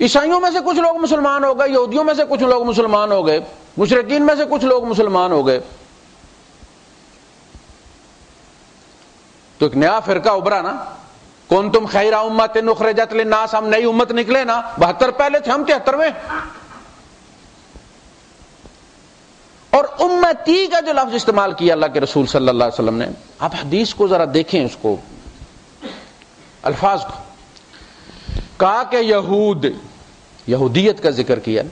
عیسائیوں میں سے کچھ لوگ مسلمان ہو گئے، یہودیوں میں سے کچھ لوگ مسلمان ہو گئے، مشرکین میں سے کچھ لوگ مسلمان ہو گئے. تو ایک نیا فرقہ ابھرا نا. کنتم خیر امۃ اخرجت للناس، ہم نئی امت نکلے نا. 72 پہلے تھے، ہم 73ویں. اور امتی کا جو لفظ استعمال کیا اللہ کے رسول صلی اللہ علیہ وسلم نے، آپ حدیث کو ذرا دیکھیں، اس کو الفاظ کو. کہا کہ یہودیت کا ذکر کیا.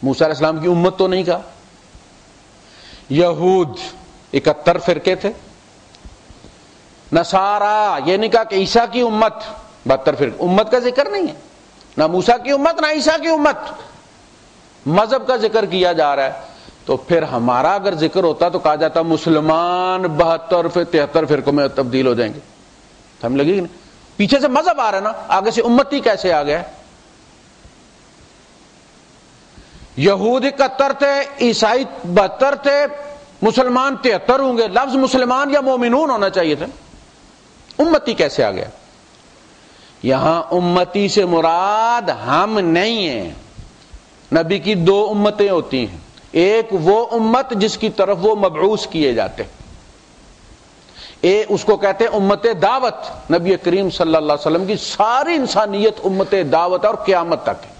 موسیٰ علیہ السلام کی امت تو نہیں کہا. یہود 71 فرقے تھے. نصارا، یہ نہیں کہا کہ عیسیٰ کی امت 72 فرقے. امت کا ذکر نہیں ہے، نہ موسیٰ کی امت نہ عیسیٰ کی امت. مذہب کا ذکر کیا جا رہا ہے. تو پھر ہمارا اگر ذکر ہوتا تو کہا جاتا مسلمان 72 سے 73 فرقوں میں تبدیل ہو جائیں گے. ہم لگے گی نا، پیچھے سے مذہب آ رہا ہے نا، آگے سے امتی کیسے آ گیا؟ یہود 71 تھے، عیسائی 72 تھے، مسلمان 73 ہوں گے. لفظ مسلمان یا مومنون ہونا چاہیے تھا، امتی کیسے آ گیا؟ یہاں امتی سے مراد ہم نہیں ہیں. نبی کی دو امتیں ہوتی ہیں، ایک وہ امت جس کی طرف وہ مبعوث کیے جاتے ہیں، اس کو کہتے ہیں امت دعوت. نبی کریم صلی اللہ علیہ وسلم کی ساری انسانیت امت دعوت اور قیامت تک ہے.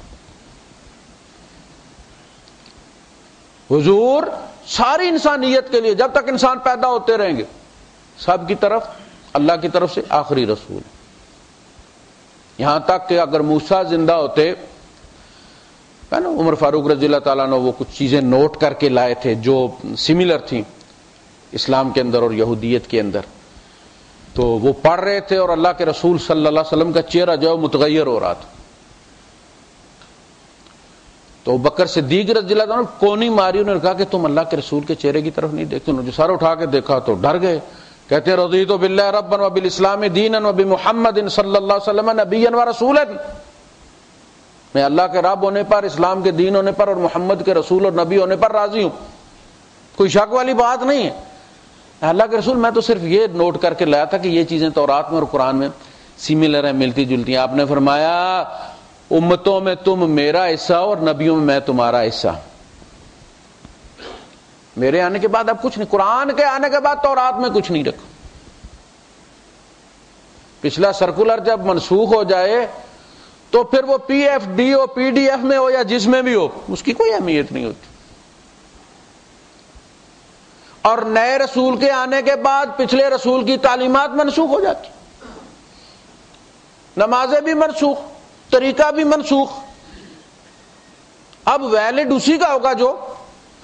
حضور ساری انسانیت کے لیے جب تک انسان پیدا ہوتے رہیں گے سب کی طرف اللہ کی طرف سے آخری رسول. یہاں تک کہ اگر موسیٰ زندہ ہوتے ہے نا، عمر فاروق رضی اللہ تعالیٰ نے وہ کچھ چیزیں نوٹ کر کے لائے تھے جو سملر تھیں اسلام کے اندر اور یہودیت کے اندر، تو وہ پڑھ رہے تھے اور اللہ کے رسول صلی اللہ علیہ وسلم کا چہرہ جو ہے متغیر ہو رہا تھا. تو بکر صدیق رضی اللہ عنہ کونی ماری، انہوں نے کہا کہ تم اللہ کے رسول کے چہرے کی طرف نہیں دیکھتے. انہوں نے سر اٹھا کے دیکھا تو ڈر گئے. کہتے ہیں رضیت باللہ ربا وبالاسلام دینا وبمحمد صلی اللہ علیہ وسلم نبیا ورسولا، میں اللہ کے رب ہونے پر، اسلام کے دین ہونے پر اور محمد کے رسول اور نبی ہونے پر راضی ہوں. کوئی شک والی بات نہیں ہے. اللہ کے رسول میں تو صرف یہ نوٹ کر کے لایا تھا کہ یہ چیزیں تورات میں اور قرآن میں سملر ہیں، ملتی جلتی ہیں. آپ نے فرمایا امتوں میں تم میرا حصہ اور نبیوں میں میں تمہارا حصہ. میرے آنے کے بعد اب کچھ نہیں، قرآن کے آنے کے بعد تورات میں کچھ نہیں رکھا. پچھلا سرکولر جب منسوخ ہو جائے تو پھر وہ پی ایف ڈی ہو، پی ڈی ایف میں ہو یا جس میں بھی ہو، اس کی کوئی اہمیت نہیں ہوتی. اور نئے رسول کے آنے کے بعد پچھلے رسول کی تعلیمات منسوخ ہو جاتی، نمازیں بھی منسوخ، طریقہ بھی منسوخ. اب ویلڈ اسی کا ہوگا جو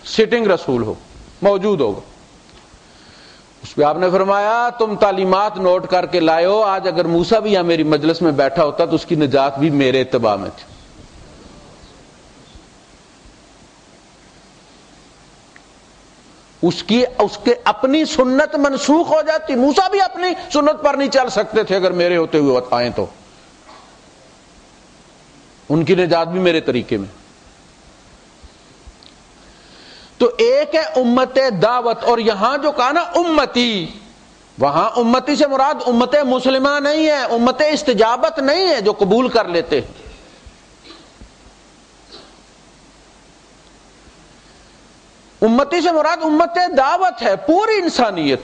سٹنگ رسول ہو، موجود ہوگا. اس پہ آپ نے فرمایا تم تعلیمات نوٹ کر کے لائے ہو، آج اگر موسیٰ بھی یہاں میری مجلس میں بیٹھا ہوتا تو اس کی نجات بھی میرے اتباع میں تھی. اس کے اپنی سنت منسوخ ہو جاتی. موسیٰ بھی اپنی سنت پر نہیں چل سکتے تھے اگر میرے ہوتے ہوئے آئیں تو ان کی نجات بھی میرے طریقے میں. تو ایک ہے امت دعوت، اور یہاں جو کہا نا امتی، وہاں امتی سے مراد امت مسلمہ نہیں ہے، امت استجابت نہیں ہے جو قبول کر لیتے. امتی سے مراد امت دعوت ہے، پوری انسانیت.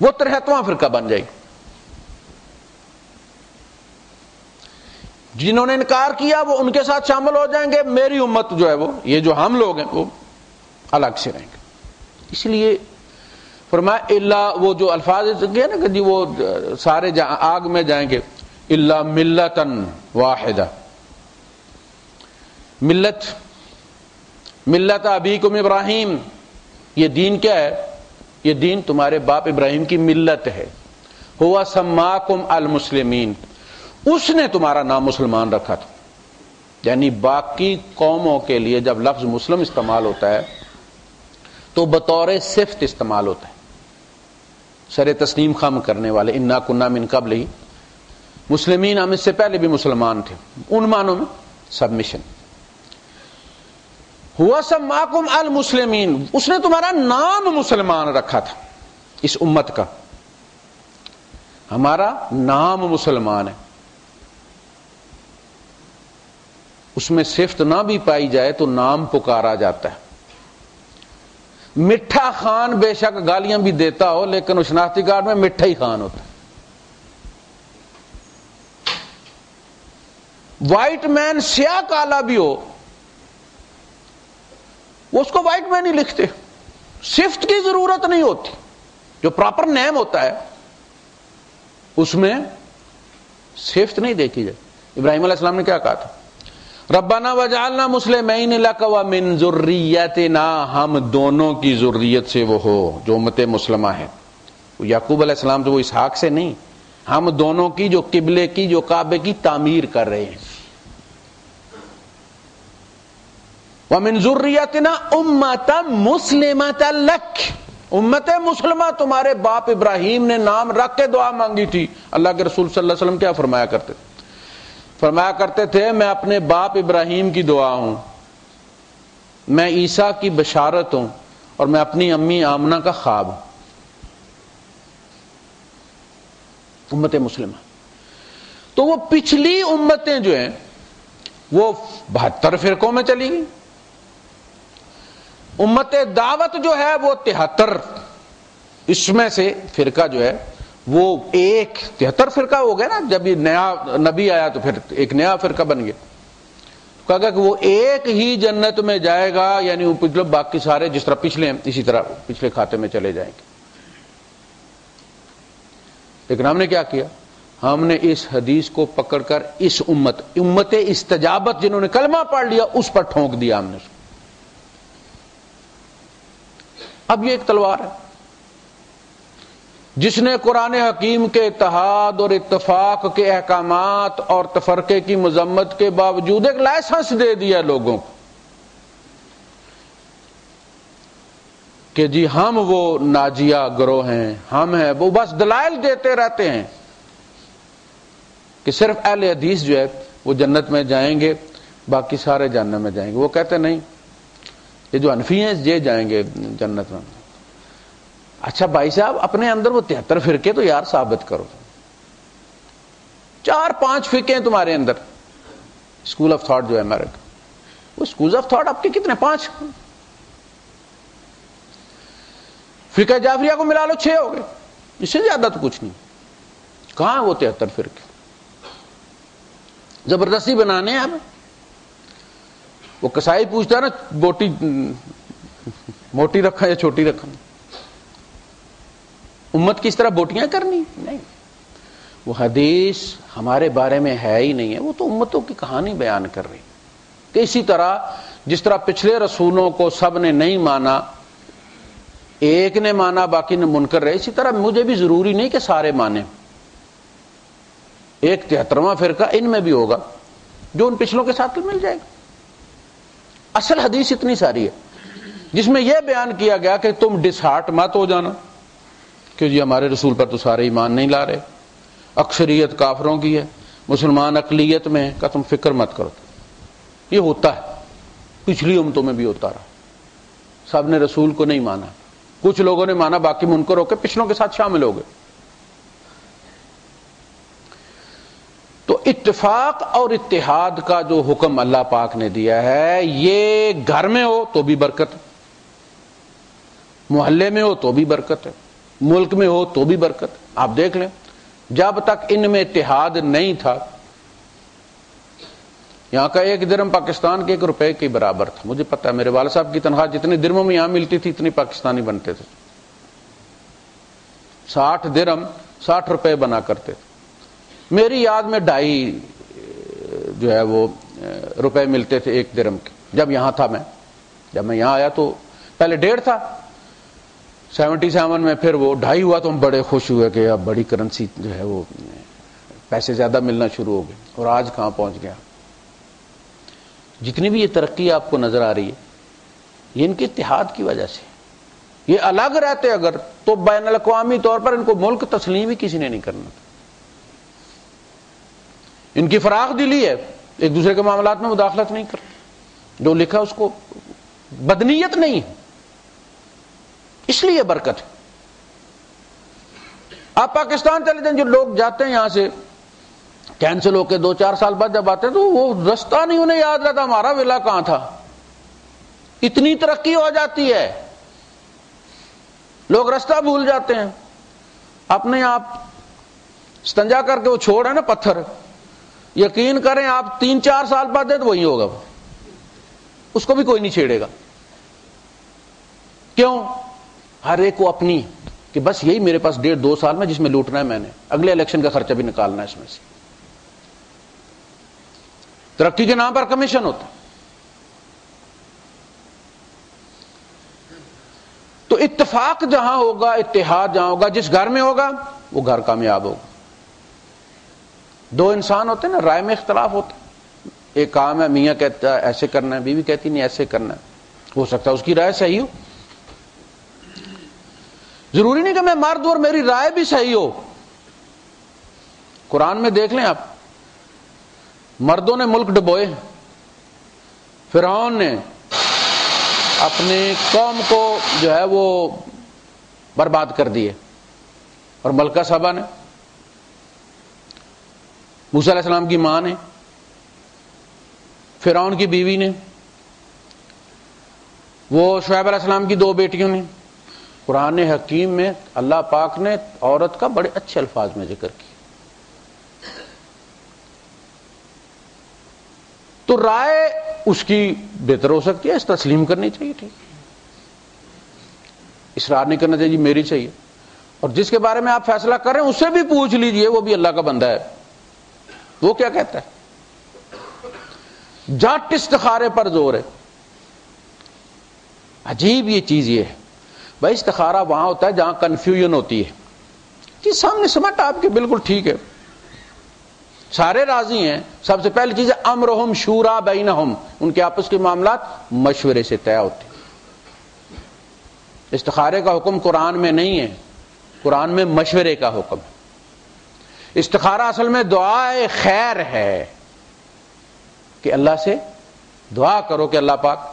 وہ 73واں فرقہ بن جائے گی. جنہوں نے انکار کیا وہ ان کے ساتھ شامل ہو جائیں گے. میری امت جو ہے وہ یہ جو ہم لوگ ہیں وہ الگ سے رہیں گے. اس لیے فرمایا اللہ، وہ جو الفاظ گئے نا کہ جی وہ سارے آگ میں جائیں گے، اللہ ملتن واحدہ. ملت ابیکم ابراہیم، یہ دین کیا ہے؟ یہ دین تمہارے باپ ابراہیم کی ملت ہے. ہوا سماکم المسلمین، اس نے تمہارا نام مسلمان رکھا تھا. یعنی باقی قوموں کے لیے جب لفظ مسلم استعمال ہوتا ہے تو بطور صفت استعمال ہوتا ہے. سر تسلیم خم کرنے والے، انا کنا من قبل ہی مسلمین، ہم اس سے پہلے بھی مسلمان تھے. ان معنوں میں سبمیشن. ہوا سماکم المسلمین، اس نے تمہارا نام مسلمان رکھا تھا. اس امت کا ہمارا نام مسلمان ہے. اس میں صفت نہ بھی پائی جائے تو نام پکارا جاتا ہے. مٹھا خان بے شک گالیاں بھی دیتا ہو لیکن اس شناختی کارڈ میں مٹھا ہی خان ہوتا ہے. وائٹ مین سیاہ کالا بھی ہو وہ اس کو وائٹ مین ہی لکھتے. صفت کی ضرورت نہیں ہوتی. جو پراپر نیم ہوتا ہے اس میں صفت نہیں دیکھی جائے. ابراہیم علیہ السلام نے کیا کہا تھا؟ ربنا وجعلنا مسلمین لک ومن ذریتنا، ہم دونوں کی ذریت سے وہ ہو جو امت مسلمہ ہے. یعقوب علیہ السلام تو وہ اسحاق سے نہیں، ہم دونوں کی جو قبلے کی، جو کعبے کی تعمیر کر رہے ہیں. ومن ذریتنا امتا مسلمۃ لک، امت مسلمہ تمہارے باپ ابراہیم نے نام رکھ کے دعا مانگی تھی. اللہ کے رسول صلی اللہ علیہ وسلم کیا فرمایا کرتے تھے؟ فرمایا کرتے تھے میں اپنے باپ ابراہیم کی دعا ہوں، میں عیسیٰ کی بشارت ہوں، اور میں اپنی امی آمنہ کا خواب ہوں، امت مسلمہ۔ تو وہ پچھلی امتیں جو ہیں وہ 72 فرقوں میں چلی گئی، امت دعوت جو ہے وہ 73، اس میں سے فرقہ جو ہے وہ 73 فرقہ ہو گیا نا، جب یہ نیا نبی آیا تو پھر ایک نیا فرقہ بن گیا، کہا گیا کہ وہ ایک ہی جنت میں جائے گا، یعنی وہ پچھلے باقی سارے جس طرح پچھلے ہیں اسی طرح پچھلے کھاتے میں چلے جائیں گے۔ لیکن ہم نے کیا کیا؟ ہم نے اس حدیث کو پکڑ کر اس امت استجابت جنہوں نے کلمہ پڑھ لیا اس پر ٹھونک دیا ہم نے۔ اب یہ ایک تلوار ہے، جس نے قرآن حکیم کے اتحاد اور اتفاق کے احکامات اور تفرقے کی مذمت کے باوجود ایک لائسنس دے دیا لوگوں کو کہ جی ہم وہ ناجیہ گروہ ہیں، ہم ہیں وہ، بس دلائل دیتے رہتے ہیں کہ صرف اہل حدیث جو ہے وہ جنت میں جائیں گے، باقی سارے جہنم میں جائیں گے۔ وہ کہتے نہیں یہ جو حنفی ہیں یہ جائیں گے جنت میں۔ اچھا بھائی صاحب، اپنے اندر وہ 73 فرقے تو یار ثابت کرو، 4-5 فرقے ہیں تمہارے اندر۔ اسکول آف تھاٹ جو ہے امریکہ، وہ اسکول آف تھاٹ آپ کے کتنے؟ 5۔ فرقہ جعفریہ کو ملا لو 6 ہو گئے، اس سے زیادہ تو کچھ نہیں۔ کہاں وہ 73 فرقے؟ زبردستی بنانے ہیں۔ اب وہ کسائی پوچھتا ہے نا بوٹی موٹی رکھا یا چھوٹی رکھا، امت کی اس طرح بوٹیاں کرنی نہیں۔ وہ حدیث ہمارے بارے میں ہے ہی نہیں ہے، وہ تو امتوں کی کہانی بیان کر رہی کہ اسی طرح جس طرح پچھلے رسولوں کو سب نے نہیں مانا، ایک نے مانا باقی نے منکر رہے، اسی طرح مجھے بھی ضروری نہیں کہ سارے مانیں۔ ایک 73واں فرقہ ان میں بھی ہوگا جو ان پچھلوں کے ساتھ مل جائے گا۔ اصل حدیث اتنی ساری ہے جس میں یہ بیان کیا گیا کہ تم ڈسہارٹ مت ہو جانا کہ جی ہمارے رسول پر تو سارے ایمان نہیں لا رہے، اکثریت کافروں کی ہے، مسلمان اقلیت میں ہے، کہ تم فکر مت کرو۔ یہ ہوتا ہے، پچھلی امتوں میں بھی ہوتا رہا، سب نے رسول کو نہیں مانا، کچھ لوگوں نے مانا باقی منکر ہو کے پچھلوں کے ساتھ شامل ہو گئے۔ تو اتفاق اور اتحاد کا جو حکم اللہ پاک نے دیا ہے، یہ گھر میں ہو تو بھی برکت ہے، محلے میں ہو تو بھی برکت ہے، ملک میں ہو تو بھی برکت ہے۔ آپ دیکھ لیں جب تک ان میں اتحاد نہیں تھا، یہاں کا 1 درہم پاکستان کے 1 روپے کے برابر تھا۔ مجھے پتا ہے میرے والد صاحب کی تنخواہ جتنے درہموں میں یہاں ملتی تھی اتنی پاکستانی بنتے تھے، 60 درہم 60 روپے بنا کرتے تھے۔ میری یاد میں 2.5 جو ہے وہ روپے ملتے تھے 1 درہم کے، جب یہاں تھا میں، جب میں یہاں آیا تو پہلے 1.5 تھا، 77 میں پھر وہ 2.5 ہوا تو ہم بڑے خوش ہوئے کہ اب بڑی کرنسی جو ہے وہ پیسے زیادہ ملنا شروع ہو گئے، اور آج کہاں پہنچ گیا۔ جتنی بھی یہ ترقی آپ کو نظر آ رہی ہے یہ ان کے اتحاد کی وجہ سے۔ یہ الگ رہتے اگر تو بین الاقوامی طور پر ان کو ملک تسلیم ہی کسی نے نہیں کرنا تھا۔ ان کی فراخ دلی ہے، ایک دوسرے کے معاملات میں مداخلت نہیں کرتے، جو لکھا اس کو بدنیت نہیں ہے، اس لیے برکت ہے۔ آپ پاکستان چلے جائیں، جو لوگ جاتے ہیں یہاں سے کینسل ہو کے 2-4 سال بعد جب آتے ہیں تو وہ رستہ نہیں انہیں یاد رہتا ہمارا ولا کہاں تھا۔ اتنی ترقی ہو جاتی ہے لوگ رستہ بھول جاتے ہیں۔ اپنے آپ استنجا کر کے وہ چھوڑ ہے نا پتھر، یقین کریں آپ 3-4 سال بعد دیں تو وہی ہوگا، اس کو بھی کوئی نہیں چھیڑے گا۔ کیوں؟ ہر ایک کو اپنی کہ بس یہی میرے پاس 1.5-2 سال میں جس میں لوٹنا ہے میں نے، اگلے الیکشن کا خرچہ بھی نکالنا ہے اس میں سے۔ ترقی کے نام پر کمیشن ہوتا ہے۔ تو اتفاق جہاں ہوگا، اتحاد جہاں ہوگا، جس گھر میں ہوگا وہ گھر کامیاب ہوگا۔ 2 انسان ہوتے ہیں نا، رائے میں اختلاف ہوتا ہے، ایک کام ہے میاں کہتا ہے ایسے کرنا ہے، بیوی کہتی نہیں ایسے کرنا ہے، ہو سکتا ہے اس کی رائے صحیح ہو، ضروری نہیں کہ میں مرد اور میری رائے بھی صحیح ہو۔ قرآن میں دیکھ لیں آپ، مردوں نے ملک ڈبوئے، فرعون نے اپنی قوم کو جو ہے وہ برباد کر دیے، اور ملکہ سبا نے، موسیٰ علیہ السلام کی ماں نے، فرعون کی بیوی نے، وہ شعیب علیہ السلام کی 2 بیٹیوں نے. قرآن حکیم میں اللہ پاک نے عورت کا بڑے اچھے الفاظ میں ذکر کیا. تو رائے اس کی بہتر ہو سکتی ہے، اس تسلیم کرنی چاہیے، ٹھیک، اصرار نہیں کرنا چاہیے جی میری چاہیے. اور جس کے بارے میں آپ فیصلہ کر رہے ہیں اس سے بھی پوچھ لیجئے، وہ بھی اللہ کا بندہ ہے، وہ کیا کہتا ہے. جٹ استخارے پر زور ہے. عجیب یہ چیز یہ ہے بھائی، استخارہ وہاں ہوتا ہے جہاں کنفیوژن ہوتی ہے کہ سامنے سمٹ آپ کے بالکل ٹھیک ہے، سارے راضی ہیں. سب سے پہلی چیز ہے امرہم شورا بینہم، ان کے آپس کے معاملات مشورے سے طے ہوتے ہیں. استخارے کا حکم قرآن میں نہیں ہے، قرآن میں مشورے کا حکم ہے. استخارہ اصل میں دعائے خیر ہے کہ اللہ سے دعا کرو کہ اللہ پاک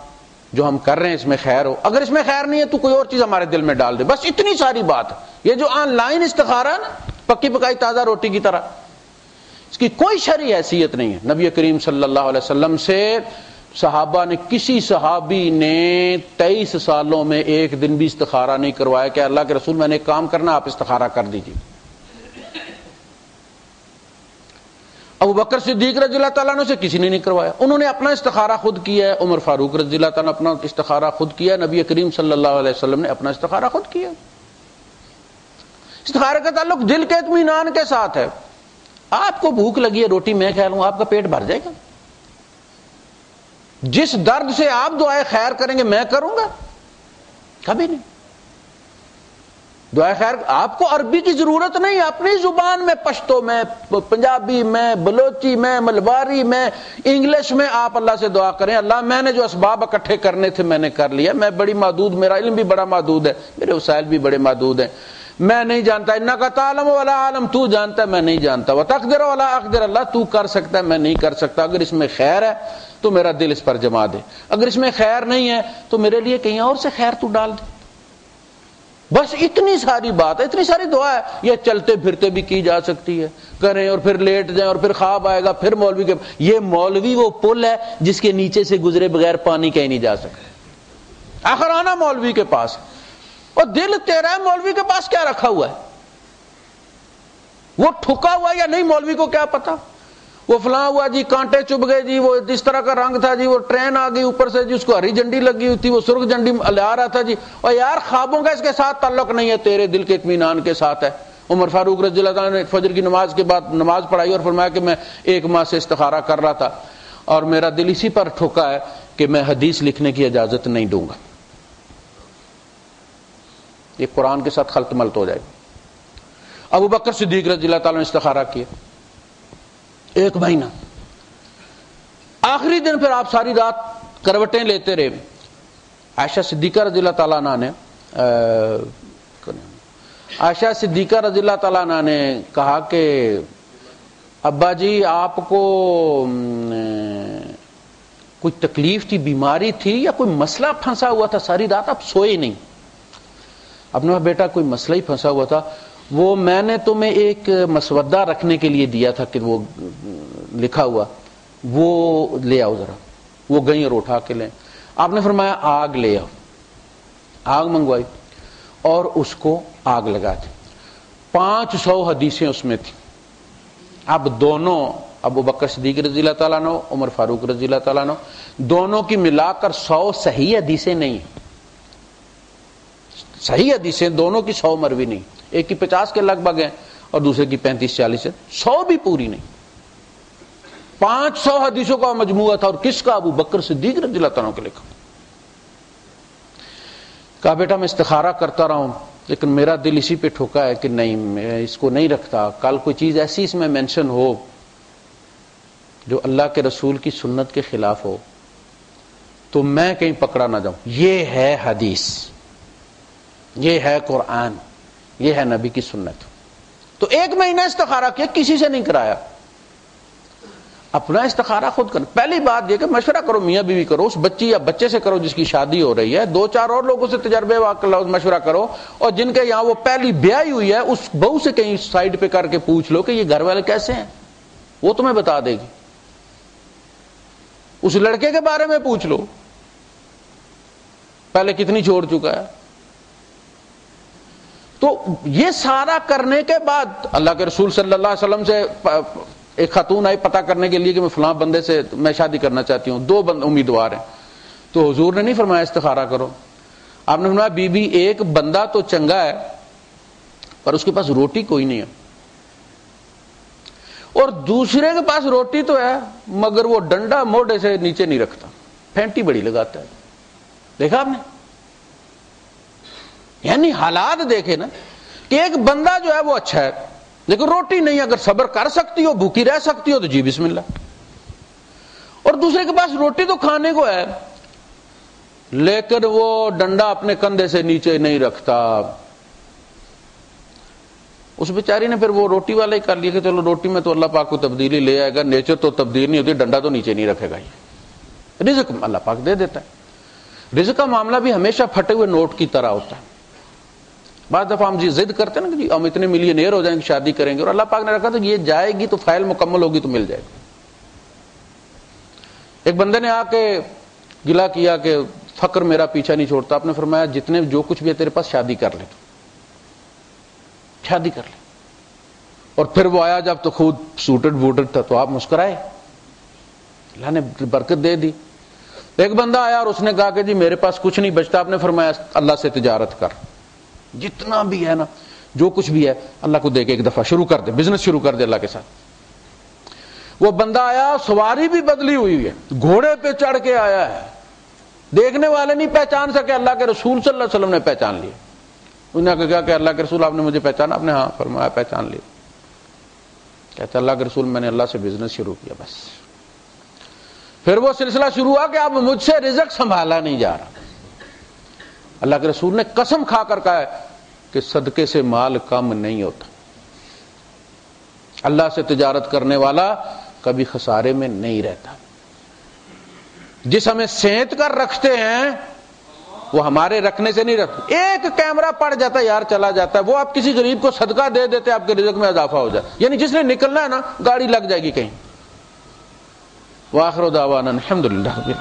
جو ہم کر رہے ہیں اس میں خیر ہو، اگر اس میں خیر نہیں ہے تو کوئی اور چیز ہمارے دل میں ڈال دے، بس اتنی ساری بات. یہ جو آن لائن استخارہ ہے نا، پکی پکائی تازہ روٹی کی طرح، اس کی کوئی شرعی حیثیت نہیں ہے. نبی کریم صلی اللہ علیہ وسلم سے صحابہ نے، کسی صحابی نے 23 سالوں میں ایک دن بھی استخارہ نہیں کروایا کہ اللہ کے رسول میں نے ایک کام کرنا، آپ استخارہ کر دیجیے. ابو بکر صدیق رضی اللہ تعالیٰ عنہ سے کسی نے نہیں کروایا، انہوں نے اپنا استخارہ خود کیا ہے. عمر فاروق رضی اللہ تعالیٰ اپنا استخارہ خود کیا ہے. نبی کریم صلی اللہ علیہ وسلم نے اپنا استخارہ خود کیا. استخارے کا تعلق دل کے اطمینان کے ساتھ ہے. آپ کو بھوک لگی ہے، روٹی میں کھا لوں، آپ کا پیٹ بھر جائے گا؟ جس درد سے آپ دعائے خیر کریں گے میں کروں گا؟ کبھی نہیں. دعائے خیر آپ کو عربی کی ضرورت نہیں، اپنی زبان میں، پشتو میں، پنجابی میں، بلوچی میں، ملباری میں، انگلش میں آپ اللہ سے دعا کریں. اللہ میں نے جو اسباب اکٹھے کرنے تھے میں نے کر لیا، میں بڑی محدود، میرا علم بھی بڑا محدود ہے، میرے وسائل بھی بڑے محدود ہیں، میں نہیں جانتا. انک تعلم ولا اعلم، تو جانتا ہے میں نہیں جانتا. وتقدر ولا اقدر، اللہ تو کر سکتا ہے میں نہیں کر سکتا. اگر اس میں خیر ہے تو میرا دل اس پر جما دے، اگر اس میں خیر نہیں ہے تو میرے لیے کہیں اور سے خیر تو ڈال دے. بس اتنی ساری بات ہے، اتنی ساری دعا ہے. یہ چلتے پھرتے بھی کی جا سکتی ہے، کریں اور پھر لیٹ جائیں اور پھر خواب آئے گا، پھر مولوی کے، یہ مولوی وہ پل ہے جس کے نیچے سے گزرے بغیر پانی کہیں نہیں جا سکتا. آخر آنا مولوی کے پاس، اور دل تیرا ہے، مولوی کے پاس کیا رکھا ہوا ہے؟ وہ ٹھکا ہوا ہے یا نہیں مولوی کو کیا پتا. وہ فلاں ہوا جی، کانٹے چبھ گئے جی، وہ اس طرح کا رنگ تھا جی، وہ ٹرین آ گئی اوپر سے جی، اس کو ہری جھنڈی لگی ہوئی تھی، وہ سرخ جھنڈی لے رہا تھا جی. اور یار خوابوں کا اس کے ساتھ تعلق نہیں ہے، تیرے دل کے اطمینان کے ساتھ ہے. عمر فاروق رضی اللہ عنہ نے فجر کی نماز کے بعد نماز پڑھائی اور فرمایا کہ میں 1 ماہ سے استخارہ کر رہا تھا اور میرا دل اسی پر ٹھوکا ہے کہ میں حدیث لکھنے کی اجازت نہیں دوں گا. یہ قرآن کے ساتھ خلط ملط ہو جائے گا. ابو بکر صدیق رضی اللہ تعالیٰ نے استخارہ کیا 1 مہینہ. آخری دن پھر آپ ساری رات کروٹیں لیتے رہے. عائشہ صدیقہ رضی اللہ تعالیٰ عنہ نے عائشہ صدیقہ رضی اللہ تعالیٰ عنہ نے کہا کہ ابا جی آپ کو کوئی تکلیف تھی، بیماری تھی یا کوئی مسئلہ پھنسا ہوا تھا؟ ساری رات آپ سوئے نہیں. اپنا بیٹا کوئی مسئلہ ہی پھنسا ہوا تھا، وہ میں نے تمہیں ایک مسودہ رکھنے کے لیے دیا تھا کہ وہ لکھا ہوا، وہ لے آؤ ذرا. وہ گئیں اور اٹھا کے لیں. آپ نے فرمایا آگ لے آؤ. آگ منگوائی اور اس کو آگ لگا دی. 500 حدیثیں اس میں تھیں. اب دونوں ابو بکر صدیق رضی اللہ تعالیٰ عنہ، عمر فاروق رضی اللہ تعالیٰ عنہ، دونوں کی ملا کر 100 صحیح حدیثیں نہیں ہیں. صحیح حدیثیں دونوں کی 100 مروی نہیں، ایک کی 50 کے لگ بھگ ہیں اور دوسرے کی 35-40 ہے، 100 بھی پوری نہیں. 500 حدیثوں کا مجموعہ تھا. اور کس کا؟ ابو بکر صدیق رضی اللہ تعالیٰ کے لکھا. کہا بیٹا میں استخارہ کرتا رہا ہوں لیکن میرا دل اسی پہ ٹھوکا ہے کہ نہیں، میں اس کو نہیں رکھتا. کل کوئی چیز ایسی اس میں مینشن ہو جو اللہ کے رسول کی سنت کے خلاف ہو تو میں کہیں پکڑا نہ جاؤں. یہ ہے حدیث، یہ ہے قرآن، یہ ہے نبی کی سنت. تو 1 مہینہ استخارہ کیا، کسی سے نہیں کرایا. اپنا استخارہ خود کرنا. پہلی بات یہ کہ مشورہ کرو, میاں بیوی کرو, اس بچی یا بچے سے کرو جس کی شادی ہو رہی ہے, 2-4 اور لوگوں سے تجربے مشورہ کرو, اور جن کے یہاں وہ پہلی بیائی ہوئی ہے اس بہو سے کہیں سائڈ پہ کر کے پوچھ لو کہ یہ گھر والے کیسے ہیں, وہ تمہیں بتا دے گی. اس لڑکے کے بارے میں پوچھ لو پہلے کتنی چھوڑ چکا ہے. تو یہ سارا کرنے کے بعد اللہ کے رسول صلی اللہ علیہ وسلم سے ایک خاتون آئی پتہ کرنے کے لیے کہ میں فلاں بندے سے میں شادی کرنا چاہتی ہوں, 2 امیدوار ہیں. تو حضور نے نہیں فرمایا استخارہ کرو, آپ نے فرمایا بی بی ایک بندہ تو چنگا ہے پر اس کے پاس روٹی کوئی نہیں ہے, اور دوسرے کے پاس روٹی تو ہے مگر وہ ڈنڈا موڈے سے نیچے نہیں رکھتا, پھینٹی بڑی لگاتا ہے. دیکھا آپ نے, یعنی حالات دیکھے نا کہ ایک بندہ جو ہے وہ اچھا ہے لیکن روٹی نہیں, اگر صبر کر سکتی ہو, بھوکی رہ سکتی ہو تو جی بسم اللہ. اور دوسرے کے پاس روٹی تو کھانے کو ہے لیکن وہ ڈنڈا اپنے کندھے سے نیچے نہیں رکھتا. اس بیچاری نے پھر وہ روٹی والا ہی کر لیا کہ چلو روٹی میں تو اللہ پاک کو تبدیلی لے آئے گا, نیچر تو تبدیل نہیں ہوتی, ڈنڈا تو نیچے نہیں رکھے گا. یہ رزق اللہ پاک دے دیتا ہے. رزق کا معاملہ بھی ہمیشہ پھٹے ہوئے نوٹ کی طرح ہوتا ہے. بعض دفعہ ہم جی ضد کرتے ہیں نا کہ جی ہم اتنے ملینئر ہو جائیں گے, شادی کریں گے, اور اللہ پاک نے رکھا تو یہ جائے گی تو فائل مکمل ہوگی تو مل جائے گی. ایک بندے نے آ کے گلا کیا کہ فقر میرا پیچھا نہیں چھوڑتا. آپ نے فرمایا جتنے جو کچھ بھی ہے تیرے پاس شادی کر لے, تو شادی کر لے. اور پھر وہ آیا جب تو خود سوٹڈ بوٹڈ تھا تو آپ مسکرائے, اللہ نے برکت دے دی. ایک بندہ آیا اور اس نے کہا کہ جی میرے پاس کچھ نہیں بچتا. آپ نے فرمایا اللہ سے تجارت کر, جتنا بھی ہے نا جو کچھ بھی ہے اللہ کو دے کے ایک دفعہ شروع کر دے, بزنس شروع کر دے اللہ کے ساتھ. وہ بندہ آیا, سواری بھی بدلی ہوئی ہے, گھوڑے پہ چڑھ کے آیا ہے, دیکھنے والے نہیں پہچان سکے, اللہ کے رسول صلی اللہ علیہ وسلم نے پہچان لیا. انہوں نے کہا کہ اللہ کے رسول آپ نے مجھے پہچانا؟ آپ نے ہاں فرمایا پہچان لیا. کہتے اللہ کے رسول میں نے اللہ سے بزنس شروع کیا بس. پھر وہ سلسلہ شروع ہوا کہ اب مجھ سے رزق سنبھالا نہیں جا رہا. اللہ کے رسول نے قسم کھا کر کہا ہے کہ صدقے سے مال کم نہیں ہوتا. اللہ سے تجارت کرنے والا کبھی خسارے میں نہیں رہتا. جس ہمیں سینت کر رکھتے ہیں وہ ہمارے رکھنے سے نہیں رکھتے. ایک کیمرہ پڑ جاتا ہے یار, چلا جاتا ہے, وہ آپ کسی غریب کو صدقہ دے دیتے, آپ کے رزق میں اضافہ ہو جائے. یعنی جس نے نکلنا ہے نا گاڑی لگ جائے گی کہیں. وآخر دعوانا الحمدللہ.